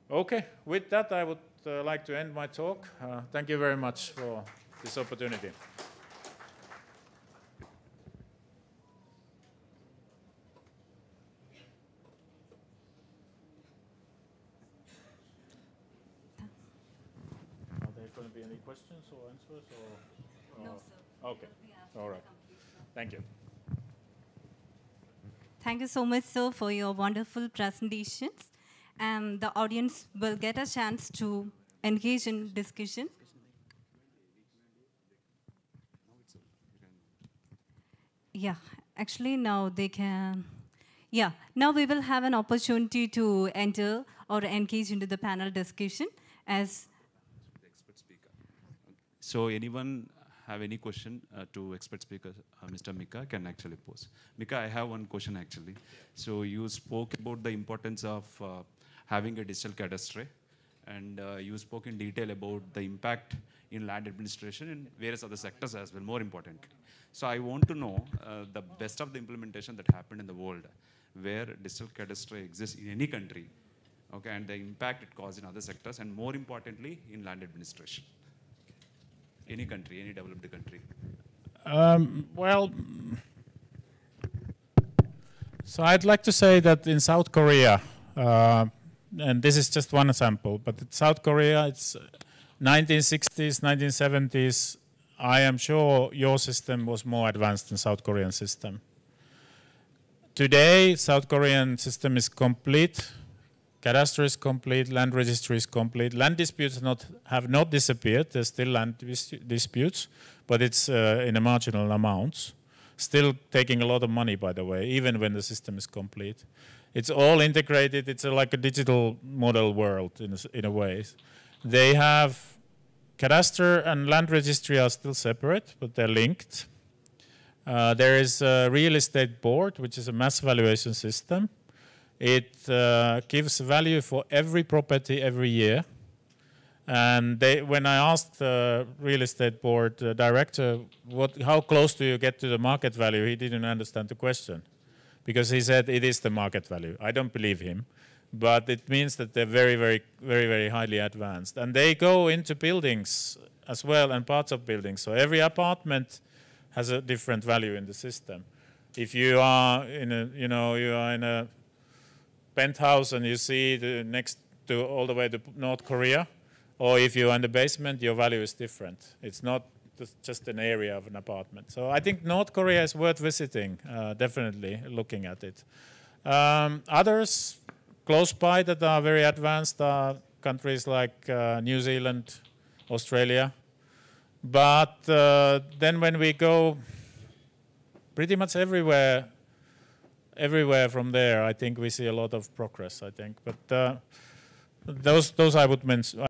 Okay, with that I would like to end my talk. Thank you very much for this opportunity. Are there going to be any questions or answers? Or? No, sir. Okay, all right. Thank you. Thank you so much, sir, for your wonderful presentations. And the audience will get a chance to engage in discussion. Yeah, actually now they can, yeah, now we will have an opportunity to enter or engage into the panel discussion as. The expert speaker. So anyone have any question to expert speaker, Mr. Mika can actually pose. Mika, I have one question actually. So you spoke about the importance of having a digital cadastre, and you spoke in detail about the impact in land administration and various other sectors as well, more importantly. So I want to know the best of the implementation that happened in the world, where digital cadastre exists in any country, okay, and the impact it caused in other sectors, and more importantly, in land administration. Any country, any developed country. Well, so I'd like to say that in South Korea, and this is just one example, but in South Korea, it's 1960s, 1970s, I am sure your system was more advanced than South Korean system. Today, South Korean system is complete. Cadastre is complete, land registry is complete. Land disputes have not disappeared. There's still land disputes, but it's in a marginal amounts. Still taking a lot of money, by the way, even when the system is complete. It's all integrated. It's like a digital model world in a way. They have cadastre and land registry are still separate, but they're linked. There is a real estate board, which is a mass valuation system. It gives value for every property every year. And when I asked the real estate board director, how close do you get to the market value, he didn't understand the question. Because he said it is the market value. I don't believe him. But it means that they're very, very, very, very highly advanced. And they go into buildings as well and parts of buildings. So every apartment has a different value in the system. If you are in a penthouse and you see next to all the way to North Korea, or if you're in the basement, your value is different. It's not just an area of an apartment. So I think North Korea is worth visiting, definitely looking at it. Others close by that are very advanced are countries like New Zealand, Australia. But then when we go pretty much everywhere from there, I think we see a lot of progress, I think. But those I would mention.